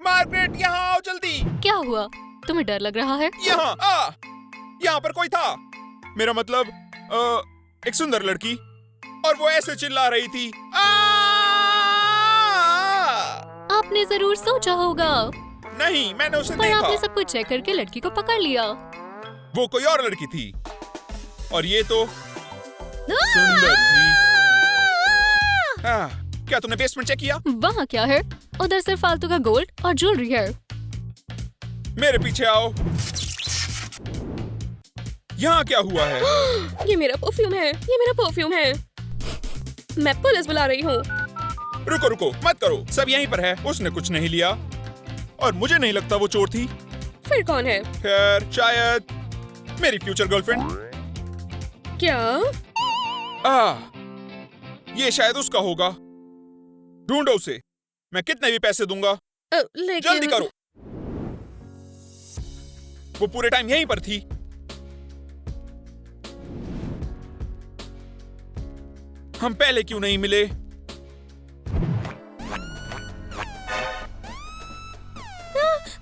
S3: मार्गरेट, यहाँ आओ जल्दी।
S1: क्या हुआ? तुम्हें डर लग रहा है?
S3: यहाँ आ। यहाँ पर कोई था। मेरा मतलब एक सुंदर लड़की, और वो ऐसे चिल्ला रही थी।
S1: आपने जरूर सोचा होगा।
S3: नहीं, मैंने उसे
S1: पर
S3: देखा।
S1: आपने सब कुछ चेक करके लड़की को पकड़ लिया।
S3: वो कोई और लड़की थी, और ये तो सुंदर थी। क्या तुमने बेसमेंट चेक किया?
S1: वहाँ क्या है? उधर सिर्फ फालतू का गोल्ड और ज्वेलरी है।
S3: मेरे पीछे आओ। यहाँ क्या हुआ है?
S4: ये मेरा परफ्यूम है। ये मेरा परफ्यूम है। मैं पुलिस बुला रही हूँ।
S3: रुको रुको, मत करो। सब यहीं पर है। उसने कुछ नहीं लिया, और मुझे नहीं लगता वो चोर थी।
S4: फिर कौन है?
S3: खैर, शायद मेरी फ्यूचर गर्लफ्रेंड।
S4: क्या?
S3: ये शायद उसका होगा। ढूंढो उसे। मैं कितने भी पैसे दूंगा।
S4: लेकिन
S3: जल्दी करो। वो पूरे टाइम यहीं पर थी। हम पहले क्यों नहीं मिले?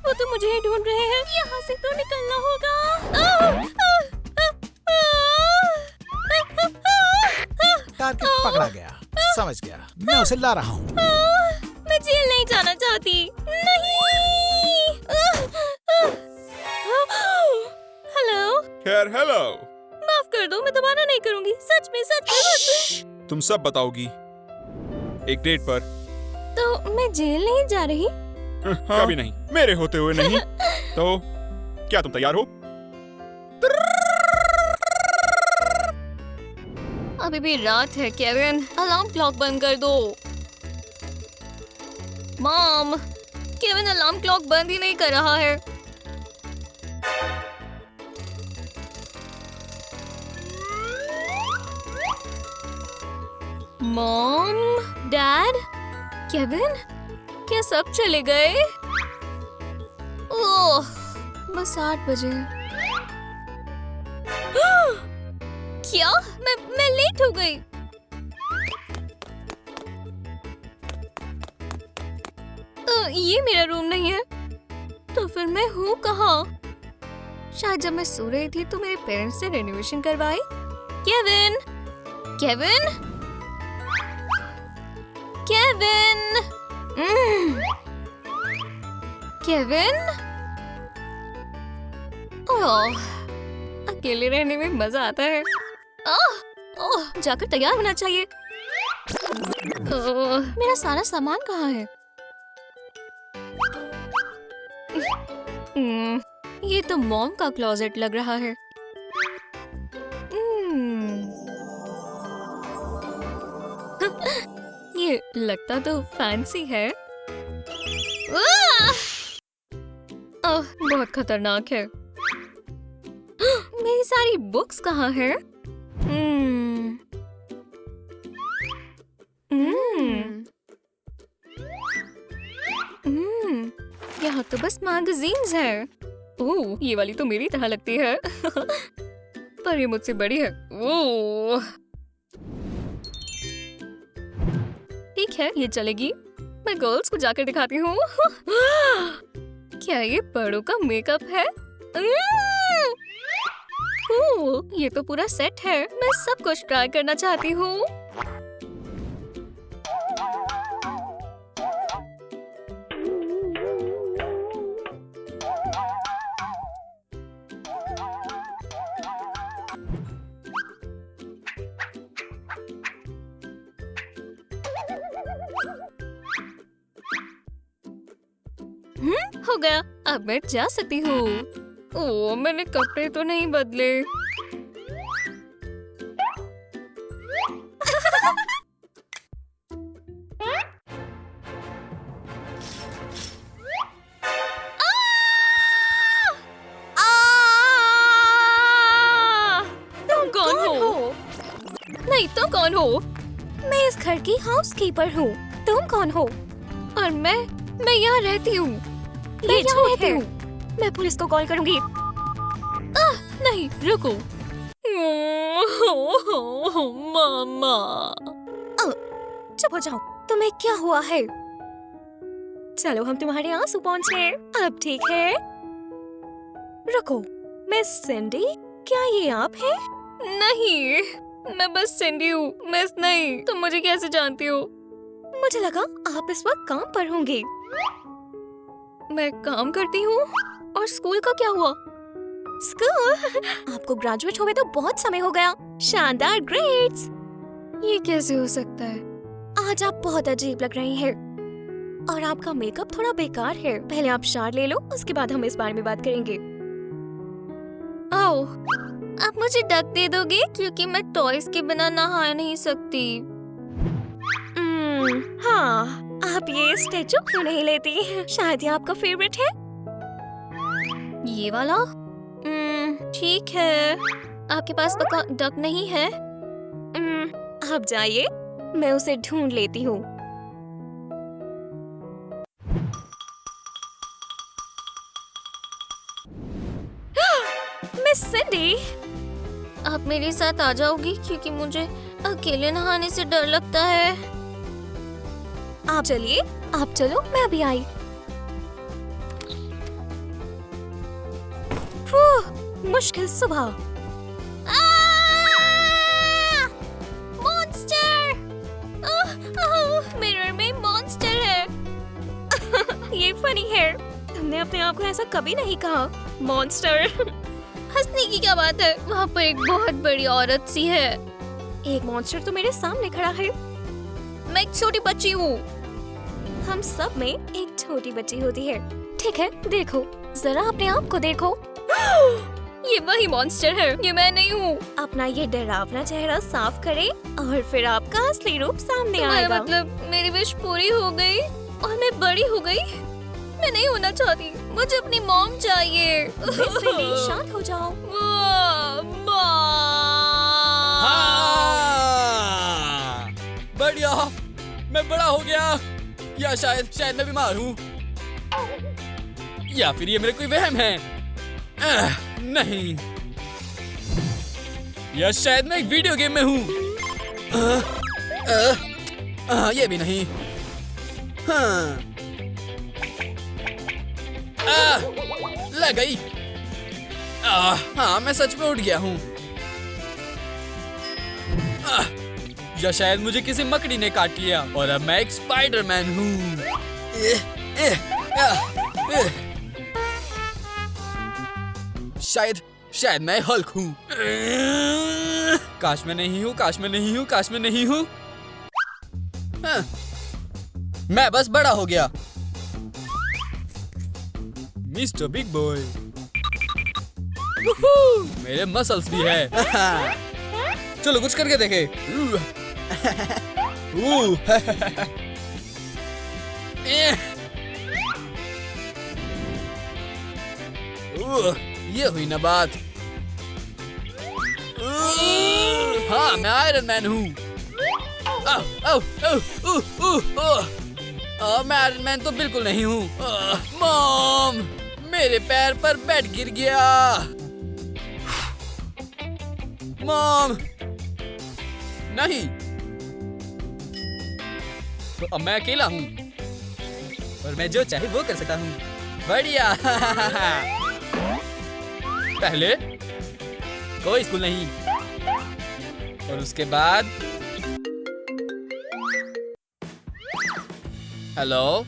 S4: वो तो मुझे ही ढूंढ रहे हैं। यहाँ से तो निकलना होगा।
S9: टारगेट पकड़ा गया। समझ गया, मैं उसे ला रहा हूँ।
S4: मैं जेल नहीं जाना चाहती। नहीं। हेलो।
S3: खैर, हेलो।
S4: माफ कर दो, मैं दोबारा नहीं करूंगी। सच में, सच में।
S3: तुम सब बताओगी। एक डेट पर
S4: तो मैं जेल नहीं जा रही।
S3: कभी नहीं, मेरे होते हुए नहीं। तो क्या तुम तैयार हो?
S1: अभी भी रात है केविन, अलार्म क्लॉक बंद कर दो। मॉम, केविन अलार्म क्लॉक बंद ही नहीं कर रहा है। मॉम, डैड, केविन, क्या सब चले गए? ओह, बस 8 बजे। क्या? मैं लेट हो गई। ये मेरा रूम नहीं है, तो फिर मैं हूँ कहाँ? शायद जब मैं सो रही थी तो मेरे पेरेंट्स ने रेनोवेशन करवाई। Kevin, Kevin, Kevin, Kevin. Oh, अकेले रहने में मजा आता है। ओह, जाकर तैयार होना चाहिए। मेरा सारा सामान कहाँ है? ये तो मॉम का क्लोजेट लग रहा है। ये लगता तो फैंसी है। बहुत खतरनाक है। मेरी सारी बुक्स कहाँ है? यहाँ तो बस मैगजीन्स है। ओह, ये वाली तो मेरी तरह लगती है। पर ये मुझसे बड़ी है। ओह, ठीक है, ये चलेगी। मैं गर्ल्स को जाकर दिखाती हूँ। क्या ये बड़ों का मेकअप है? ओह, ये तो पूरा सेट है। मैं सब कुछ ट्राई करना चाहती हूँ। हो गया, अब मैं जा सकती हूँ। ओह, मैंने कपड़े तो नहीं बदले। तुम कौन हो? नहीं, तुम कौन हो? मैं इस घर की हाउसकीपर हूँ। तुम कौन हो? और मैं यहाँ रहती हूँ। ये झूठ है। मैं पुलिस को कॉल करूंगी। नहीं, रुको। मामा, चुप हो जाओ। तुम्हें क्या हुआ है? चलो, हम तुम्हारे आंसू पहुंचे। अब ठीक है। रुको, मिस सिंडी, क्या ये आप हैं? नहीं, मैं बस सिंडी हूँ, मिस नहीं। तुम मुझे कैसे जानती हो? मुझे लगा आप इस वक्त काम पर होंगे। मैं काम करती हूँ। और स्कूल का क्या हुआ? स्कूल? आपको ग्रेजुएट हुए तो बहुत समय हो गया। शानदार ग्रेड्स। ये कैसे हो सकता है? आज आप बहुत अजीब लग रही हैं। और आपका मेकअप थोड़ा बेकार है। पहले आप शावर ले लो, उसके बाद हम इस बारे में बात करेंगे। ओह, आप मुझे डक दे दोगे क्योंकि मैं टॉयज के बिना नहा नहीं सकती। हाँ, आप ये स्टैचू क्यों नहीं लेती? शायद ये आपका फेवरेट है। ये वाला? ठीक है। आपके पास पक्का डक नहीं है? आप जाइए, मैं उसे ढूंढ लेती हूँ। मिस सिंडी, आप मेरे साथ आ जाओगी क्योंकि मुझे अकेले नहाने से डर लगता है। आप चलिए, आप चलो, मैं अभी आई। मुश्किल सुबह। मॉन्स्टर! मिरर में मॉन्स्टर है। ये फनी है। तुमने अपने आप को ऐसा कभी नहीं कहा। मॉन्स्टर। हंसने की क्या बात है? वहाँ पर एक बहुत बड़ी औरत सी है। एक मॉन्स्टर तो मेरे सामने खड़ा है। मैं एक छोटी बच्ची हूँ।
S8: हम सब में एक छोटी बच्ची होती है। ठीक है, देखो जरा अपने आप को देखो।
S1: ये वही मॉन्स्टर है, ये मैं नहीं हूँ।
S8: अपना ये डरावना चेहरा साफ करें और फिर आपका असली रूप सामने
S1: तुम्हारा
S8: आएगा।
S1: मतलब मेरी विश पूरी हो गई और मैं बड़ी हो गई। मैं नहीं होना चाहती, मुझे अपनी मॉम चाहिए।
S8: शांत हो जाओ।
S7: हाँ, बढ़िया, मैं बड़ा हो गया। या शायद मैं बीमार हूँ, या फिर ये मेरे कोई वहम है। नहीं, या शायद मैं एक वीडियो गेम में हूँ। ये भी नहीं। हाँ, लग गई। हाँ, मैं सच में उठ गया हूँ। या शायद मुझे किसी मकड़ी ने काट लिया और अब मैं एक स्पाइडरमैन हूँ। शायद मैं हल्क हूँ। काश मैं नहीं हूँ, काश मैं नहीं हूँ, काश मैं नहीं हूँ। मैं बस बड़ा हो गया। मिस्टर बिग बॉय, मेरे मसल्स भी है। चलो कुछ करके देखे। ये हुई ना बात। हाँ, मैं आयरन मैन हूँ। मैं आयरन मैन तो बिल्कुल नहीं हूँ। मॉम, मेरे पैर पर बेड गिर गया। मॉम, नहीं, तो अब मैं अकेला हूँ और मैं जो चाहे वो कर सकता हूँ। बढ़िया। पहले कोई स्कूल नहीं, और उसके बाद हेलो,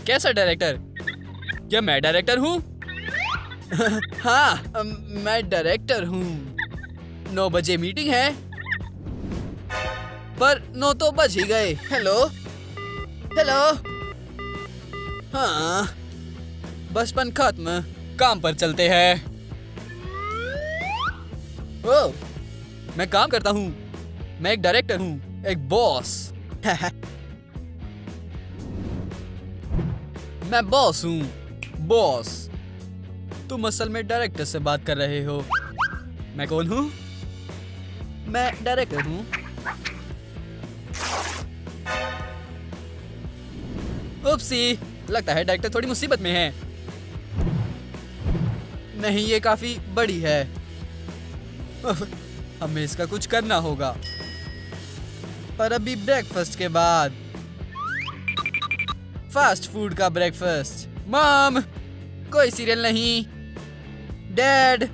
S7: कैसा डायरेक्टर? क्या मैं डायरेक्टर हूँ? हाँ, मैं डायरेक्टर हूँ। 9 बजे मीटिंग है, पर 9 तो बज ही गए। Hello, hello. हाँ, बचपन खत्म, काम पर चलते हैं। ओह, मैं काम करता हूँ। मैं एक डायरेक्टर हूँ, एक बॉस। मैं बॉस हूँ, बॉस। तुम असल में डायरेक्टर से बात कर रहे हो। मैं कौन हूँ? मैं डायरेक्टर हूँ। उप्सी, लगता है डायरेक्टर थोड़ी मुसीबत में है। नहीं, ये काफी बड़ी है। हमें इसका कुछ करना होगा। पर अभी ब्रेकफास्ट के बाद, फास्ट फूड का ब्रेकफास्ट। मॉम, कोई सीरियल नहीं। डैड,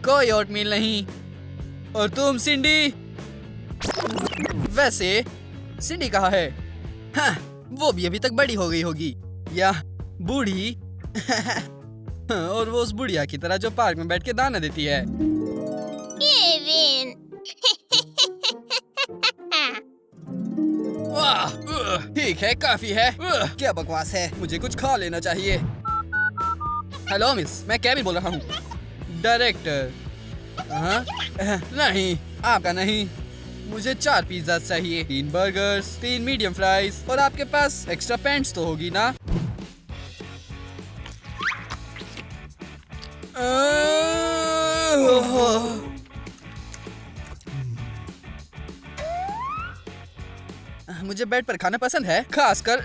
S7: कोई ओटमील नहीं। और तुम सिंडी? वैसे सिंडी कहाँ है? हाँ, वो भी अभी तक बड़ी हो गई होगी, या बूढ़ी। और वो उस बुढ़िया की तरह जो पार्क में बैठ के दाना देती है। वाह, ठीक है, काफी है। क्या बकवास है, मुझे कुछ खा लेना चाहिए। हेलो मिस, मैं केविन बोल रहा हूँ। डायरेक्टर? हाँ? नहीं, आपका नहीं। मुझे 4 पिज्जा चाहिए, 3 बर्गर्स, 3 मीडियम फ्राइज, और आपके पास एक्स्ट्रा पैंट्स तो होगी ना? मुझे बेड पर खाना पसंद है, खासकर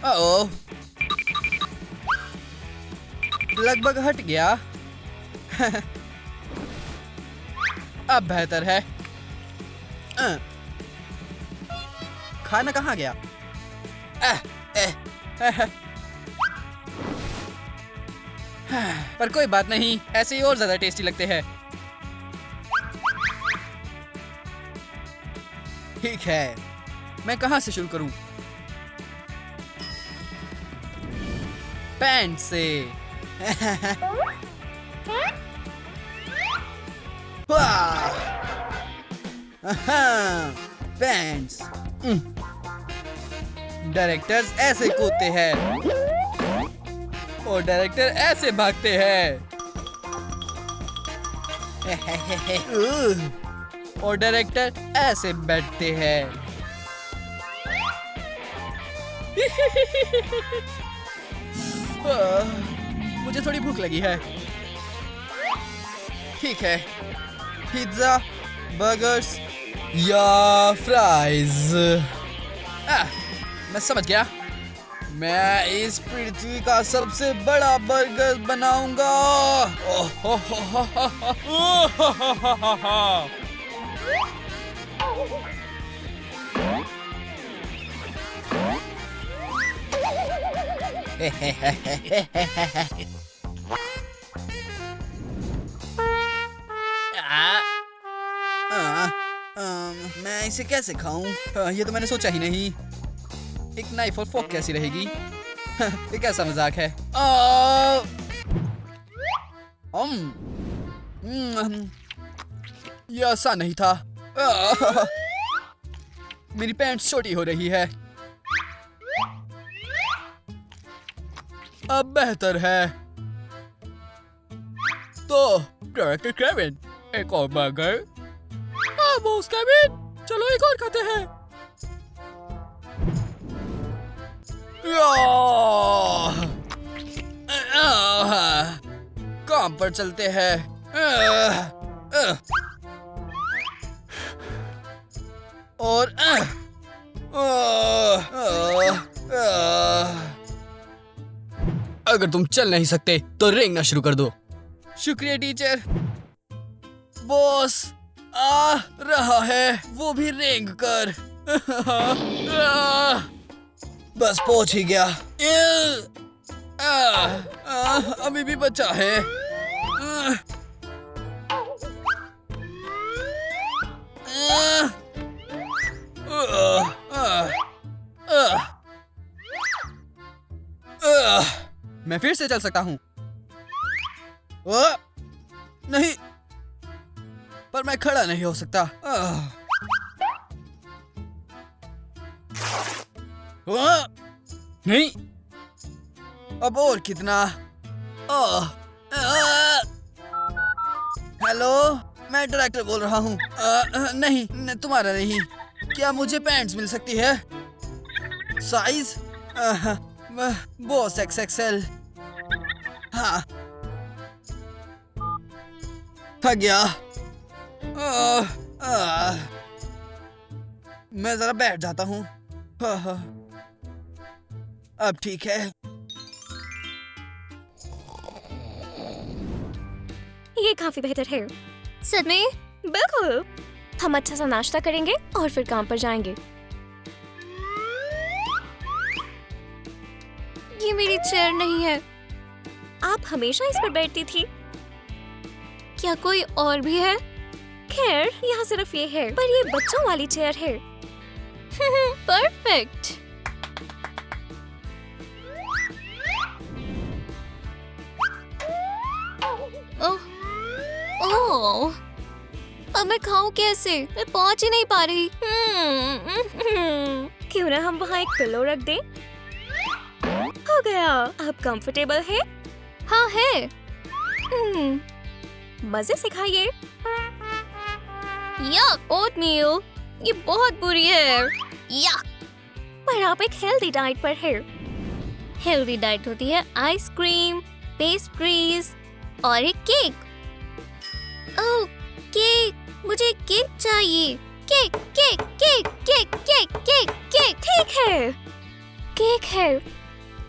S7: ओह, लगभग हट गया। अब बेहतर है। खाना कहाँ गया? पर कोई बात नहीं, ऐसे ही और ज्यादा टेस्टी लगते हैं। ठीक है, मैं कहाँ से शुरू करूं? पैंट से। वाह! पैंट्स। डायरेक्टर्स ऐसे कूदते हैं और डायरेक्टर ऐसे भागते हैं। और डायरेक्टर ऐसे बैठते हैं। मुझे थोड़ी भूख लगी है। ठीक है, पिज्जा, बर्गर्स या फ्राइज। मैं समझ गया। मैं इस पृथ्वी का सबसे बड़ा बर्गर बनाऊंगा। मैं इसे कैसे खाऊं? ये तो मैंने सोचा ही नहीं। एक नाइफ और फोक कैसी रहेगी? ये कैसा मजाक है? ये आसान नहीं था। मेरी पैंट छोटी हो रही है। अब बेहतर है। तो डायरेक्टर केविन, एक और बर्गर। बॉस केविन, चलो एक और खाते हैं। काम पर चलते हैं। और अगर तुम चल नहीं सकते तो रेंगना शुरू कर दो। शुक्रिया टीचर। बॉस आ रहा है, वो भी रेंग कर। बस पहुंच ही गया। अभी भी बचा है। मैं फिर से चल सकता हूँ। नहीं, पर मैं खड़ा नहीं हो सकता। नहीं, अब और कितना? हेलो, मैं डायरेक्टर बोल रहा हूँ। नहीं, तुम्हारा नहीं। क्या मुझे पैंट्स मिल सकती है? Size boss XXL। हाँ, थक गया। मैं जरा बैठ जाता हूँ। अब ठीक है।
S4: ये काफी बेहतर है। सच में? बिल्कुल। हम अच्छा सा नाश्ता करेंगे और फिर काम पर जाएंगे। ये मेरी चेयर नहीं है। आप हमेशा इस पर बैठती थी। क्या कोई और भी है? खैर, यहाँ सिर्फ ये है, पर ये बच्चों वाली चेयर है। परफेक्ट। ओह, अब मैं खाऊं कैसे? मैं पहुंच ही नहीं पा रही। क्यों ना हम वहाँ एक पिलो रख दें? हो गया। अब कंफर्टेबल है? हाँ है। मजे से खाइए। यक, ओटमील, ये बहुत बुरी है। यक। पर आप एक हेल्दी डाइट पर है। हेल्दी डाइट होती है आइसक्रीम, पेस्ट्रीज और एक केक। ओह, केक, मुझे केक चाहिए। Cake, cake, cake, cake, cake, cake, cake. ठीक है, केक है।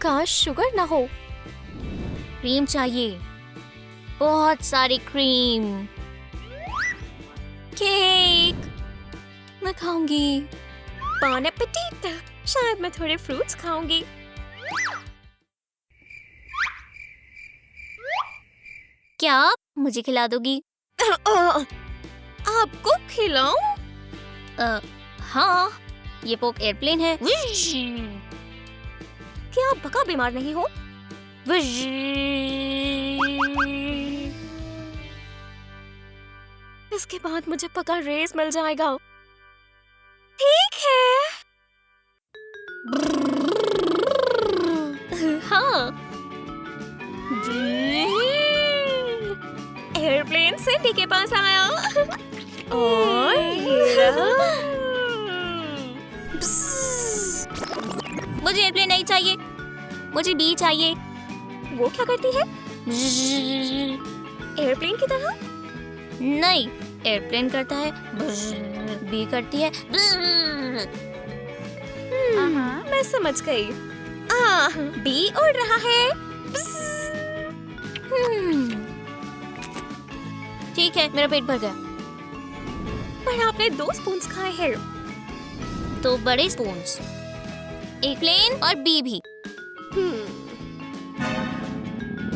S4: काश शुगर ना हो। क्रीम चाहिए, बहुत सारी क्रीम। केक मैं खाऊंगी। बॉन एपेटिट। शायद मैं थोड़े फ्रूट्स खाऊंगी। क्या आप मुझे खिला दोगी? आपको खिलाऊं? हाँ, ये पोक एयरप्लेन है। क्या आप पक्का बीमार नहीं हो? इसके बाद मुझे पक्का रेस मिल जाएगा। ठीक एयरप्लेन सिटी के पास आया और ये रहा। मुझे एयरप्लेन नहीं चाहिए, मुझे बी चाहिए। वो क्या करती है? एयरप्लेन की तरह? नहीं, एयरप्लेन करता है, बी करती है। मैं समझ गई। बी उड़ रहा है। ठीक है, मेरा पेट भर गया। पर आपने 2 स्पून्स खाए हैं। तो बड़े स्पून्स, एक प्लेन और बी भी।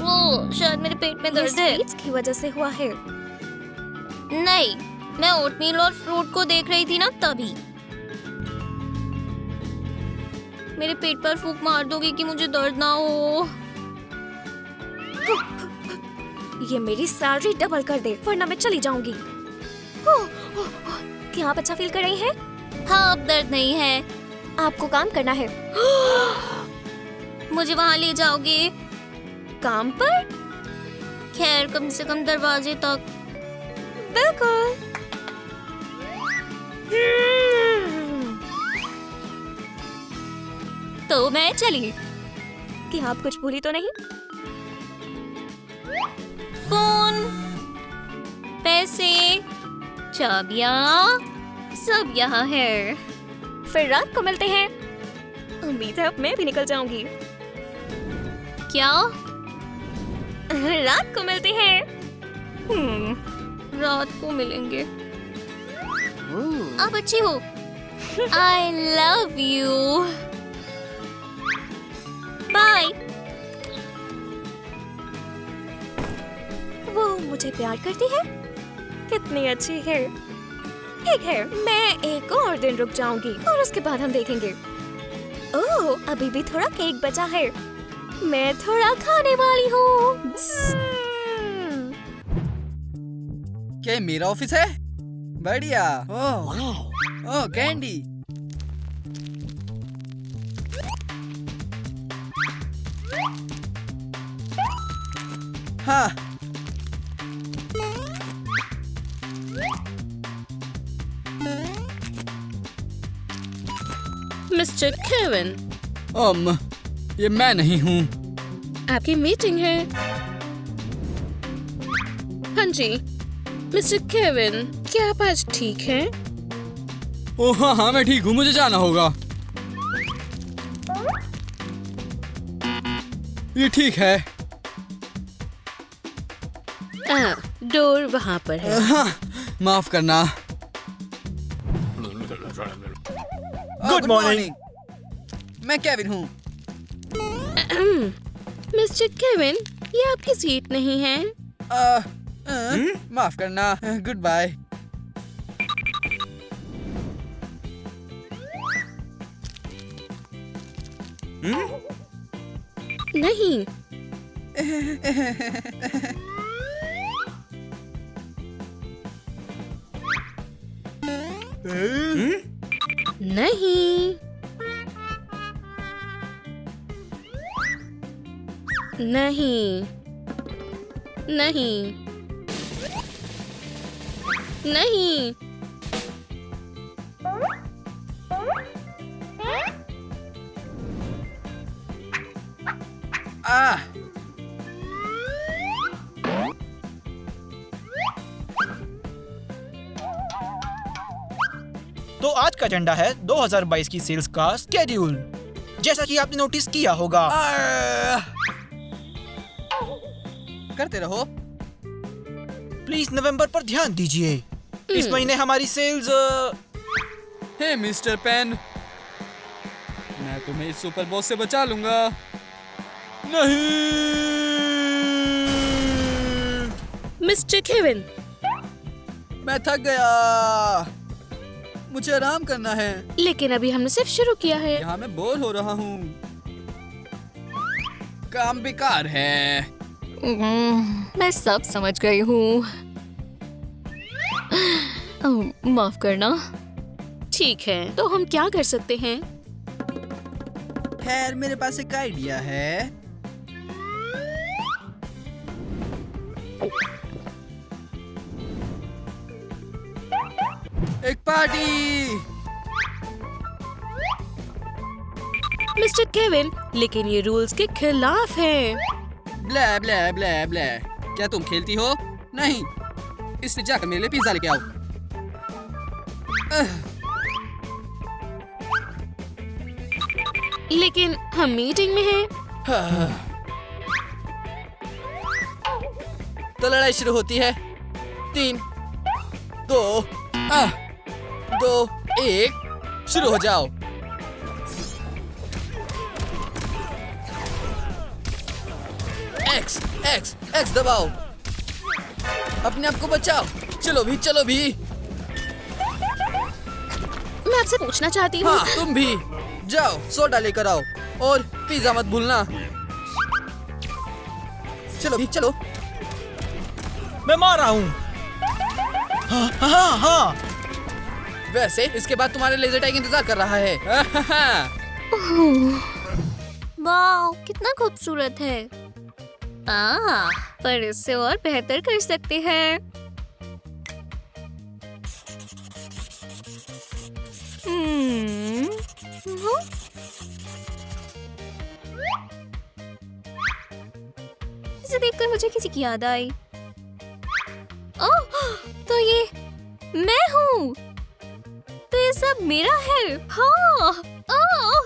S4: वो शायद मेरे पेट में दर्द है। स्वीट्स की वजह से हुआ है। नहीं, मैं ओटमील और फ्रूट को देख रही थी ना, तभी। मेरे पेट पर फूंक मार दोगी कि मुझे दर्द ना हो। ये मेरी सैलरी डबल कर दे, वरना मैं चली जाऊंगी। क्या आप अच्छा फील कर रही हैं? हाँ, अब दर्द नहीं है। आपको काम करना है। मुझे वहाँ ले जाओगे? काम पर? खैर, कम से कम दरवाजे तक। बिल्कुल। तो मैं चली। कि आप कुछ भूली तो नहीं? फोन, पैसे, चाबियाँ, सब यहाँ है। फिर रात को मिलते हैं। उम्मीद है अब मैं भी निकल जाऊंगी। क्या? रात को मिलते हैं। रात को मिलेंगे। आप अच्छी हो। I love you. बाय। वो मुझे प्यार करती है? कितनी अच्छी है। ठीक है, मैं एक और दिन रुक जाऊंगी और उसके बाद हम देखेंगे। ओह, अभी भी थोड़ा केक बचा है। मैं थोड़ा खाने वाली हूँ।
S7: क्या ये मेरा ऑफिस है? बढ़िया। ओह, कैंडी। हाँ।
S10: मिस्टर केविन,
S7: ये मैं नहीं हूँ।
S10: आपकी मीटिंग है। हाँ जी, मिस्टर केविन, क्या आप आज ठीक हैं?
S7: ओह हाँ, मैं ठीक हूँ, मुझे जाना होगा। ये ठीक है।
S10: डोर वहाँ पर है।
S7: हाँ, माफ करना। Good morning. मैं केविन हूँ।
S10: मिस्टर केविन, ये आपकी सीट नहीं है।
S7: माफ करना। Goodbye.
S10: नहीं। नहीं। नहीं। नहीं। नहीं।
S9: तो आज का एजेंडा है 2022 की सेल्स का स्केड्यूल। जैसा कि आपने नोटिस किया होगा।
S7: करते रहो।
S9: प्लीज नवंबर पर ध्यान दीजिए। इस महीने हमारी सेल्स
S7: हे मिस्टर पेन, मैं तुम्हें इस सुपर बॉस से बचा लूंगा। नहीं।
S10: मिस्टर केविन,
S7: मैं थक गया, मुझे आराम करना है।
S10: लेकिन अभी हमने सिर्फ शुरू किया है।
S7: यहाँ मैं बोर हो रहा हूँ। काम बेकार है।
S1: मैं सब समझ गई हूँ। माफ करना।
S10: ठीक है, तो हम क्या कर सकते हैं?
S7: खैर, मेरे पास एक आइडिया है। पार्टी।
S10: मिस्टर केविन, लेकिन ये रूल्स के खिलाफ है।
S7: ब्लै ब्लै ब्लै ब्लै। क्या तुम खेलती हो? नहीं, इसलिए जाकर मेरे लिए पिज्जा लेके आओ।
S10: लेकिन हम मीटिंग में हैं।
S7: तो लड़ाई शुरू होती है। 3, 2, 1 शुरू हो जाओ। X X X दबाओ। अपने आप को बचाओ। चलो भी, चलो भी।
S10: मैं आपसे पूछना चाहती हूँ।
S7: हाँ, तुम भी जाओ, सोडा लेकर आओ और पिज्जा मत भूलना। चलो भी, चलो।
S9: मैं मार रहा हूँ। हाँ, हाँ, हाँ।
S7: वैसे इसके बाद तुम्हारे लेजर टैग इंतजार कर रहा है।
S4: वाह, कितना खूबसूरत है। पर इससे और बेहतर कर सकते हैं। इसे देखकर मुझे किसी की याद आई। ओह, तो ये मैं हूँ। तो ये सब मेरा है। हाँ, ओह,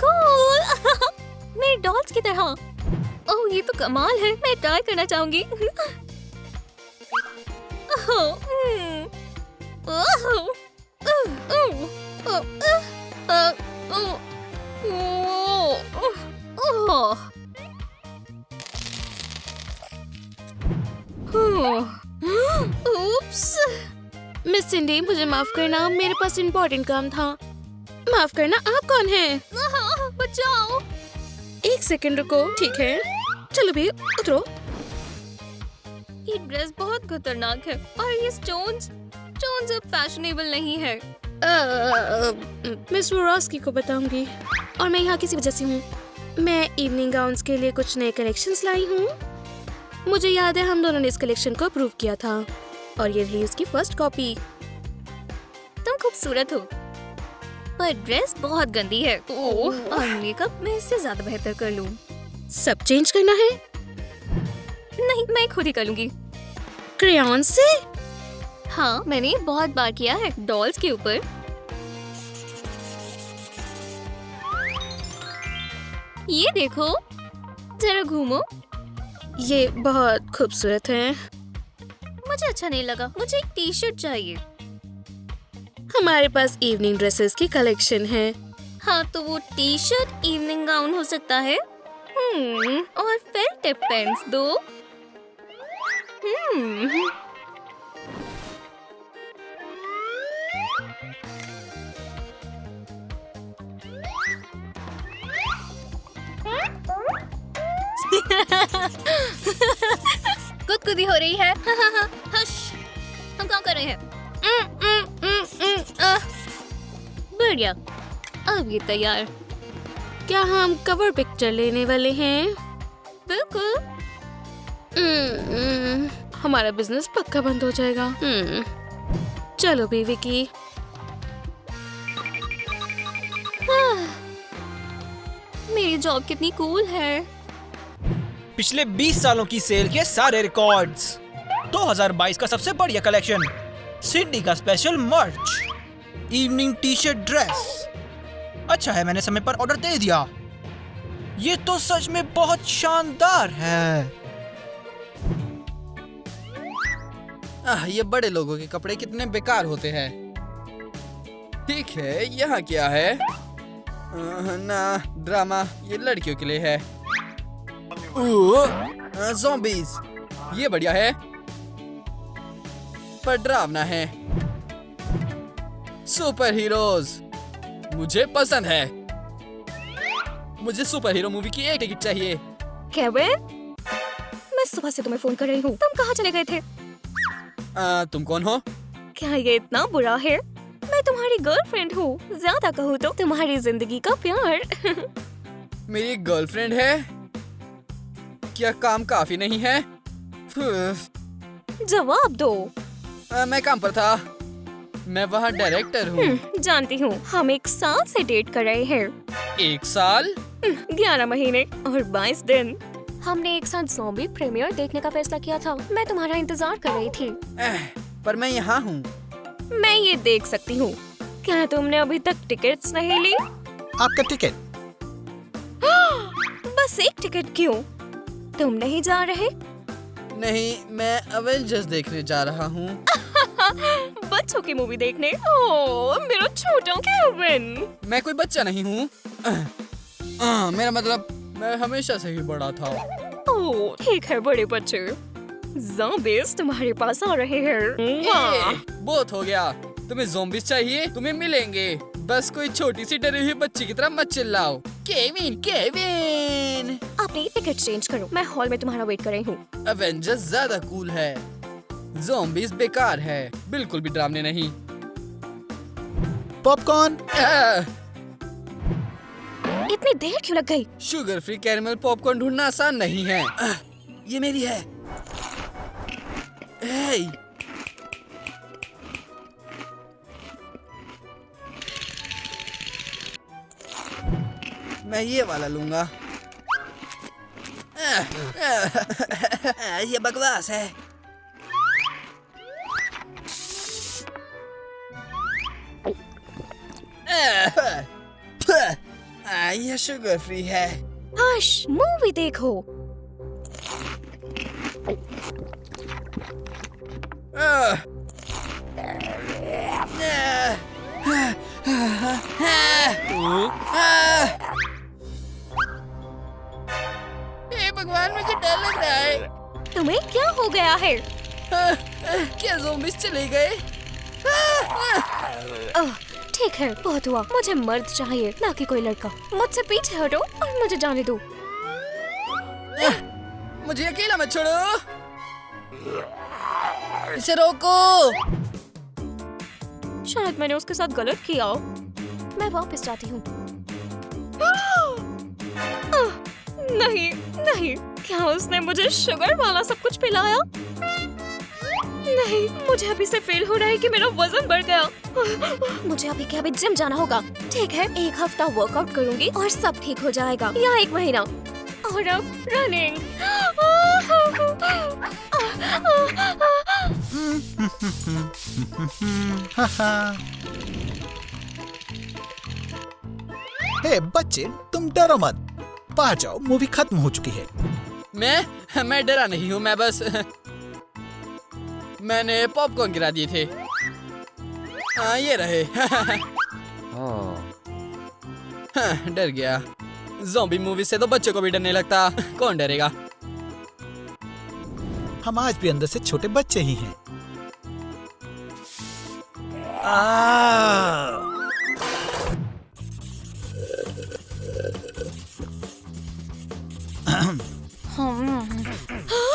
S4: कूल। मेरे डॉल्स की तरह। ओह, ये तो कमाल है। मैं ट्राई करना चाहूंगी।
S10: उप्स। मिस सिंडी, मुझे माफ करना, मेरे पास इम्पोर्टेंट काम था। माफ करना, आप कौन हैं?
S4: बचाओ।
S10: 1 सेकंड रुको। ठीक है, चलो भी उतरो।
S4: ये ड्रेस बहुत खतरनाक है और ये स्टोन्स अब फैशनेबल नहीं है।
S10: मिस वोरोस्की को बताऊंगी। और मैं यहाँ किसी वजह से हूँ। मैं इवनिंग गाउन्स के लिए कुछ नए कलेक्शंस लाई हूँ। मुझे याद है हम दोनों ने इस कलेक्शन को अप्रूव किया था और ये रही उसकी फर्स्ट कॉपी।
S4: तुम खूबसूरत हो, पर ड्रेस बहुत गंदी है। और मेकअप मैं इससे ज्यादा बेहतर कर लूं।
S10: सब चेंज करना है?
S4: नहीं, मैं खुद ही कर लूंगी।
S10: क्रेयॉन से?
S4: हाँ, मैंने बहुत बार किया है डॉल्स के ऊपर। ये देखो, जरा घूमो।
S10: ये बहुत खूबसूरत है।
S4: मुझे अच्छा नहीं लगा। मुझे एक टी शर्ट चाहिए।
S10: हमारे पास इवनिंग ड्रेसेस की कलेक्शन है।
S4: हाँ, तो वो टी शर्ट इवनिंग गाउन हो सकता है। और फिर टिप पेंस दो। गुदगुदी हो रही है। हश, हम क्या कर रहे हैं? बढ़िया, अब ये तैयार।
S10: क्या हम कवर पिक्चर लेने वाले हैं?
S4: बिल्कुल।
S10: हमारा बिजनेस पक्का बंद हो जाएगा। चलो भी विकी।
S4: मेरी जॉब कितनी कूल है।
S9: पिछले 20 सालों की सेल के सारे रिकॉर्ड्स, 2022 का सबसे बढ़िया कलेक्शन, सिडनी का स्पेशल मर्च, इवनिंग टी शर्ट ड्रेस। अच्छा है मैंने समय पर ऑर्डर दे दिया। ये तो सच में बहुत शानदार है।
S7: ये बड़े लोगों के कपड़े कितने बेकार होते हैं। ठीक है, यहाँ क्या है? ना, ड्रामा ये लड़कियों के लिए है। ज़ॉम्बीज़, ये बढ़िया है पर डरावना है। सुपर हीरोज मुझे पसंद है। मुझे सुपर हीरो मूवी की एक टिकट चाहिए।
S4: केविन, मैं सुबह से तुम्हें फोन कर रही हूँ। तुम कहाँ चले गए थे?
S7: तुम कौन हो?
S4: क्या ये इतना बुरा है? मैं तुम्हारी गर्लफ्रेंड हूँ। ज्यादा कहूँ तो तुम्हारी जिंदगी का प्यार।
S7: मेरी गर्लफ्रेंड है? क्या काम काफी नहीं है?
S4: जवाब दो।
S7: मैं काम पर था। मैं वहाँ डायरेक्टर हूँ।
S10: जानती हूँ। हम 1 साल से डेट कर रहे हैं।
S7: 1 साल?
S10: 11 महीने और 22 दिन। हमने एक साथ ज़ॉम्बी प्रीमियर देखने का फैसला किया था। मैं तुम्हारा इंतजार कर रही थी।
S7: पर मैं यहाँ हूँ।
S10: मैं ये देख सकती हूँ। क्या तुमने अभी तक टिकट्स नहीं ली?
S9: आपका टिकट?
S10: बस 1 टिकट क्यों? तुम नहीं जा रहे?
S7: नहीं, मैं अवेंजर्स देखने जा रहा हूँ।
S10: बच्चों की मूवी देखने? ओह, मेरा छोटा केविन।
S7: मैं कोई बच्चा नहीं हूँ। मेरा मतलब मैं हमेशा से ही बड़ा था।
S10: ओह, ठीक है बड़े बच्चे। ज़ॉम्बीज़ तुम्हारे पास आ रहे हैं।
S7: बहुत हो गया। तुम्हें ज़ॉम्बीज़ चाहिए? तुम्हें मिलेंगे। बस कोई छोटी सी डरी हुई बच्ची की तरह मत चिल्लाओ। Kevin, Kevin.
S10: अपनी टिकट चेंज करो। मैं हॉल में तुम्हारा वेट कर रही हूँ।
S7: अवेंजर्स ज्यादा कूल है। ज़ॉम्बीज़ बेकार है, बिल्कुल भी डरावने नहीं।
S9: पॉपकॉर्न।
S10: इतनी देर क्यों लग गई?
S7: शुगर फ्री कैरेमल पॉपकॉर्न ढूंढना आसान नहीं है। ये मेरी है। हे! मैं ये वाला लूंगा। ये बकवास है। ये शुगर फ्री है।
S10: हश, मूवी देखो।
S7: भगवान, मुझे डर लग रहा है।
S10: तुम्हें क्या हो गया है?
S7: क्या ज़ॉम्बीज़ चले गए?
S10: ठीक है, बहुत हुआ। मुझे मर्द चाहिए, ना कि कोई लड़का। मुझसे पीछे हटो और मुझे जाने दो।
S7: मुझे अकेला मत छोड़ो। इसे रोको।
S10: शायद मैंने उसके साथ गलत किया। मैं वापस जाती हूँ। नहीं, नहीं। क्या उसने मुझे शुगर वाला सब कुछ पिलाया? नहीं, मुझे अभी से फील हो रहा है कि मेरा वजन बढ़ गया। मुझे अभी के अभी जिम जाना होगा। ठीक है, 1 हफ्ता वर्कआउट करूंगी और सब ठीक हो जाएगा। या 1 महीना। और अब रनिंग।
S9: हे बच्चे, तुम डरो मत। बाहर जाओ, मूवी खत्म हो चुकी है।
S7: मैं डरा नहीं हूँ। मैं बस मैंने पॉपकॉर्न गिरा दिए थे। हाँ, ये रहे। डर गया। ज़ॉम्बी मूवी से तो बच्चों को भी डरने लगता। कौन डरेगा?
S9: हम आज भी अंदर से छोटे बच्चे ही हैं।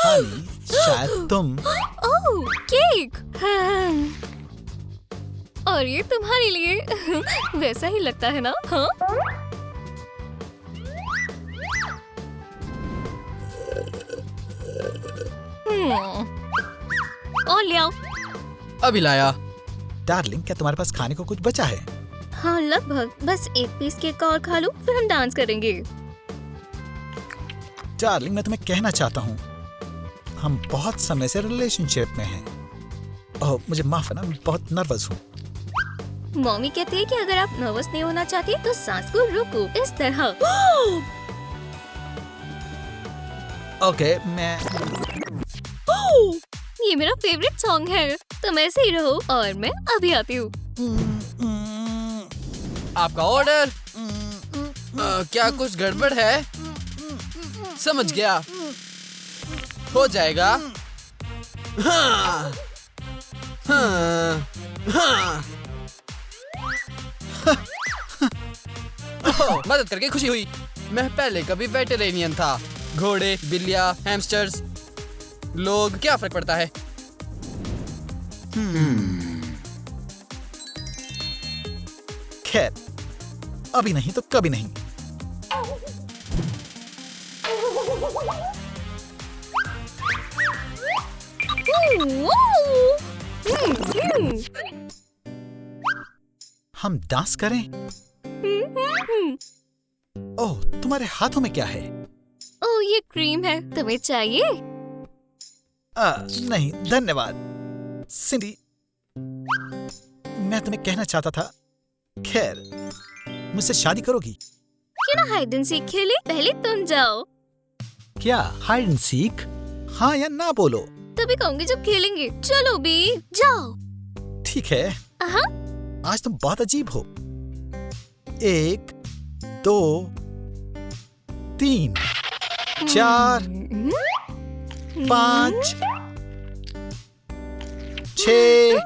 S9: हनी, शायद तुम।
S10: ओह, केक। और ये तुम्हारे लिए। वैसा ही लगता है ना? हाँ? और ले आओ।
S7: अभी लाया।
S9: डार्लिंग, क्या तुम्हारे पास खाने को कुछ बचा है?
S10: हाँ, लगभग। बस 1 पीस केक और खा लो, फिर हम डांस करेंगे।
S9: डार्लिंग, मैं तुम्हें कहना चाहता हूँ, हम बहुत समय से रिलेशनशिप में हैं। ओह, मुझे माफ है ना, मैं बहुत नर्वस हूँ।
S10: मम्मी कहती है कि अगर आप नर्वस नहीं होना चाहती तो सांस को रोको, इस तरह।
S9: ओके, मैं।
S10: ये मेरा फेवरेट सॉन्ग है। तुम ऐसे ही रहो और मैं अभी आती हूँ।
S7: आपका ऑर्डर। क्या कुछ गड़बड़ है? समझ गया। हो जाएगा। हाँ, हाँ, हाँ। मदद करके खुशी हुई। मैं पहले कभी वेटेरियन था। घोड़े, बिल्लियाँ, हैमस्टर्स, लोग, क्या फर्क पड़ता है?
S9: खैर, अभी नहीं तो कभी नहीं। हम डांस करें? ओह, तुम्हारे हाथों में क्या है?
S4: ओह, ये क्रीम है, तुम्हें चाहिए?
S9: नहीं धन्यवाद। सिंडी, मैं तुम्हें कहना चाहता था, खैर, मुझसे शादी करोगी?
S4: क्यों ना हाइड एंड सीक खेले? पहले तुम जाओ।
S9: क्या हाइड एंड सीक? हाँ या ना बोलो।
S4: तभी कहूंगी जब खेलेंगे। चलो बी, जाओ।
S9: ठीक है। आज तुम बहुत अजीब हो। 1 2 3 4 5 6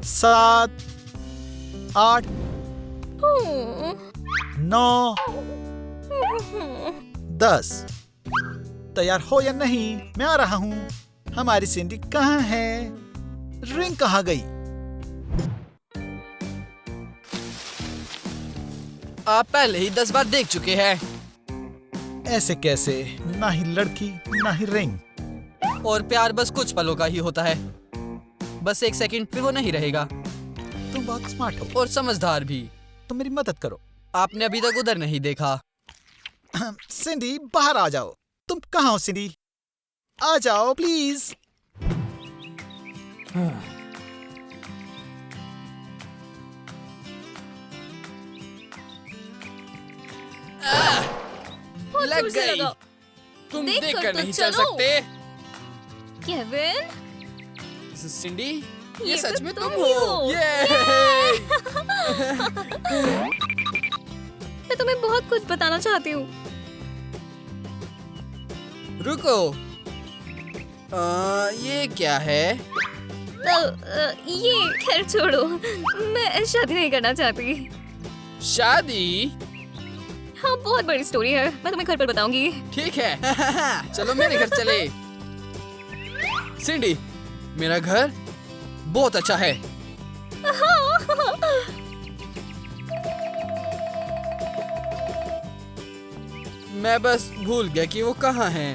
S9: 7 8 9 10। तैयार हो या नहीं? मैं आ रहा हूँ। हमारी सिंडी कहाँ है? रिंग कहाँ गई?
S7: आप पहले ही 10 बार देख चुके हैं।
S9: ऐसे कैसे? ना ही लड़की ना ही रिंग।
S7: और प्यार बस कुछ पलों का ही होता है। बस 1 सेकंड फिर वो नहीं रहेगा।
S9: तुम बहुत स्मार्ट हो
S7: और समझदार भी।
S9: तुम मेरी मदद करो।
S7: आपने अभी तक उधर नहीं देखा।
S9: सिंडी, बाहर आ जाओ। तुम कहाँ हो सिंडी? आ जाओ प्लीज।
S7: लग गई। तुम
S4: देख
S7: देख
S4: कर
S7: कर
S4: तो
S7: नहीं चल
S4: चलो।
S7: सकते।
S4: केविन,
S7: सिंडी, ये
S4: ये
S7: सच
S4: तो
S7: में
S4: तुम
S7: तुम
S4: ही
S7: हो।
S4: हो।
S7: ये
S4: मैं तुम्हें बहुत कुछ बताना चाहती हूँ।
S7: रुको। ये क्या है?
S4: ये खैर छोड़ो, मैं शादी नहीं करना चाहती।
S7: शादी?
S4: हाँ, बहुत बड़ी स्टोरी है, मैं तुम्हें घर पर बताऊंगी।
S7: ठीक है। चलो मेरे घर चले। सिंडी, मेरा घर बहुत अच्छा है। मैं बस भूल गया कि वो कहाँ है।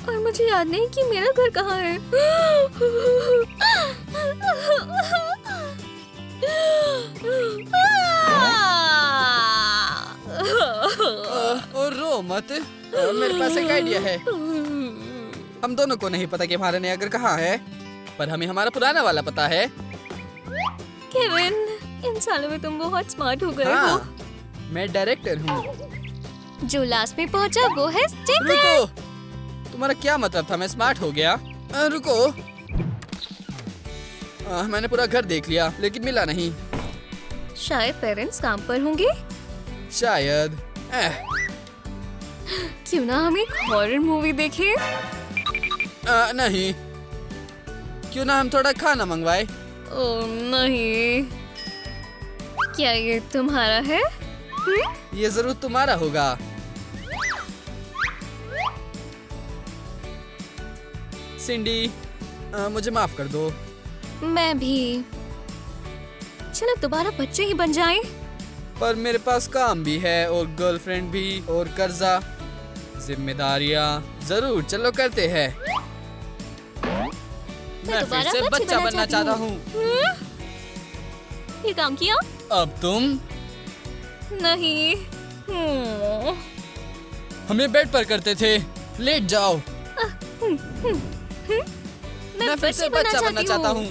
S4: और मुझे याद नहीं कि मेरा घर कहाँ है।
S7: और रो मत। मेरे पास एक आइडिया है। हम दोनों को नहीं पता कि हमारा नया घर कहाँ है, पर हमें हमारा पुराना वाला पता है।
S4: केविन, इन सालों में तुम बहुत स्मार्ट हो गए हो।
S7: मैं डायरेक्टर हूँ।
S4: जो लास्ट में पहुंचा वो है स्टिकर।
S7: रुको, तुम्हारा क्या मतलब था? मैं स्मार्ट हो गया? रुको। मैंने पूरा घर देख लिया लेकिन मिला नहीं।
S4: शायद पेरेंट्स काम पर होंगे।
S7: शायद।
S4: क्यों ना हम एक हॉरर मूवी देखें?
S7: नहीं। क्यों ना हम थोड़ा खाना मंगवाए?
S4: ओह नहीं। क्या ये तुम्हारा है?
S7: ये जरूर तुम्हारा होगा। सिंडी, मुझे माफ कर दो।
S4: मैं भी। चलो दोबारा बच्चे ही बन जाएं।
S7: पर मेरे पास काम भी है और गर्लफ्रेंड भी और कर्जा, जिम्मेदारियाँ। जरूर, चलो करते हैं। मैं फिर
S4: दोबारा
S7: से
S4: बच्ची
S7: बच्चा
S4: बनना
S7: बनना
S4: चाहती
S7: चाहता हूँ।
S4: ये काम किया?
S7: अब तुम
S4: नहीं।
S7: हमें बेड पर करते थे। लेट जाओ। मैं फिर से बच्चा बनना चाहता हूँ।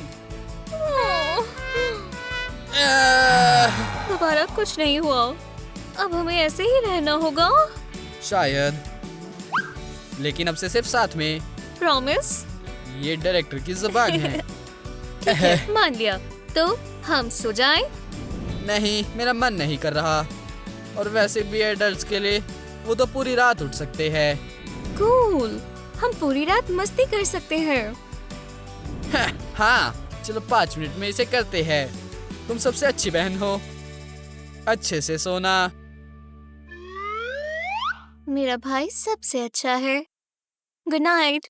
S4: दोबारा कुछ नहीं हुआ। अब हमें ऐसे ही रहना होगा।
S7: शायद, लेकिन अब से सिर्फ साथ में।
S4: प्रॉमिस?
S7: ये डायरेक्टर की जुबान है।
S4: ठीक है, मान लिया। तो हम सो जाएं?
S7: नहीं, मेरा मन नहीं कर रहा। और वैसे भी एडल्ट्स के लिए वो तो पूरी रात उठ सकते हैं।
S4: कूल, हम पूरी रात मस्ती कर सकते हैं।
S7: हाँ, चलो 5 मिनट में इसे करते हैं। तुम सबसे अच्छी बहन हो। अच्छे से सोना।
S4: मेरा भाई सबसे अच्छा है। Good night.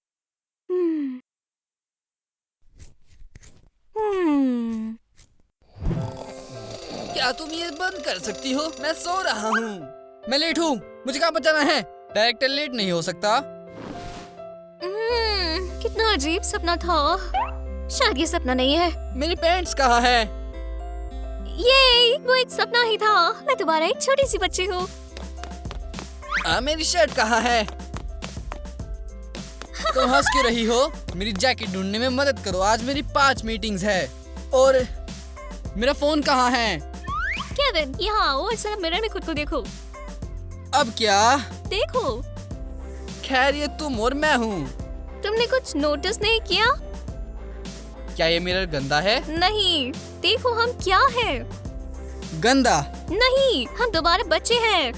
S7: क्या तुम ये बंद कर सकती हो? मैं सो रहा हूँ। मैं लेट हूँ, मुझे कहाँ पर जाना है? डायरेक्टर लेट नहीं हो सकता।
S4: कितना अजीब सपना था। शायद ये सपना नहीं है।
S7: मेरी पेरेंट्स कहाँ है?
S4: ये वो एक सपना ही था। मैं दोबारा एक छोटी सी बच्ची हूँ।
S7: मेरी शर्ट कहाँ है? तुम हंस क्यों रही हो? मेरी जैकेट ढूंढने में मदद करो, आज मेरी 5 मीटिंग्स है। और मेरा फोन कहाँ है?
S4: केविन, यहाँ आओ और जरा मिरर में खुद को देखो।
S7: अब क्या?
S4: देखो।
S7: खैर ये तुम और मैं हूँ।
S4: तुमने कुछ नोटिस नहीं किया?
S7: क्या ये मिरर गंदा है?
S4: नहीं, देखो हम क्या है।
S7: गंदा?
S4: नहीं, हम दोबारा बच्चे हैं।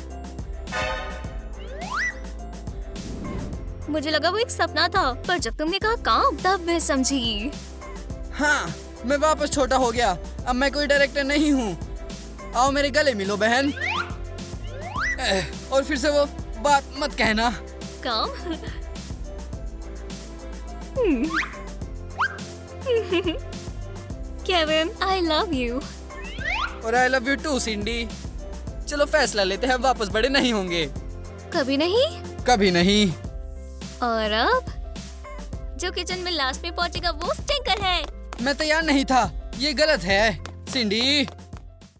S4: मुझे लगा वो एक सपना था, पर जब तुमने कहा काम, तब मैं समझी।
S7: हाँ, मैं वापस छोटा हो गया। अब मैं कोई डायरेक्टर नहीं हूँ। आओ मेरे गले मिलो बहन। और फिर से वो बात मत कहना।
S4: काम? Kevin, I love you।
S7: और I love you too, सिंडी। चलो फैसला लेते हैं, वापस बड़े नहीं होंगे।
S4: कभी नहीं।
S7: कभी नहीं।
S4: और अब जो किचन में लास्ट में पहुंचेगा वो स्टिंकर है।
S7: मैं तैयार नहीं था। ये गलत है, सिंडी।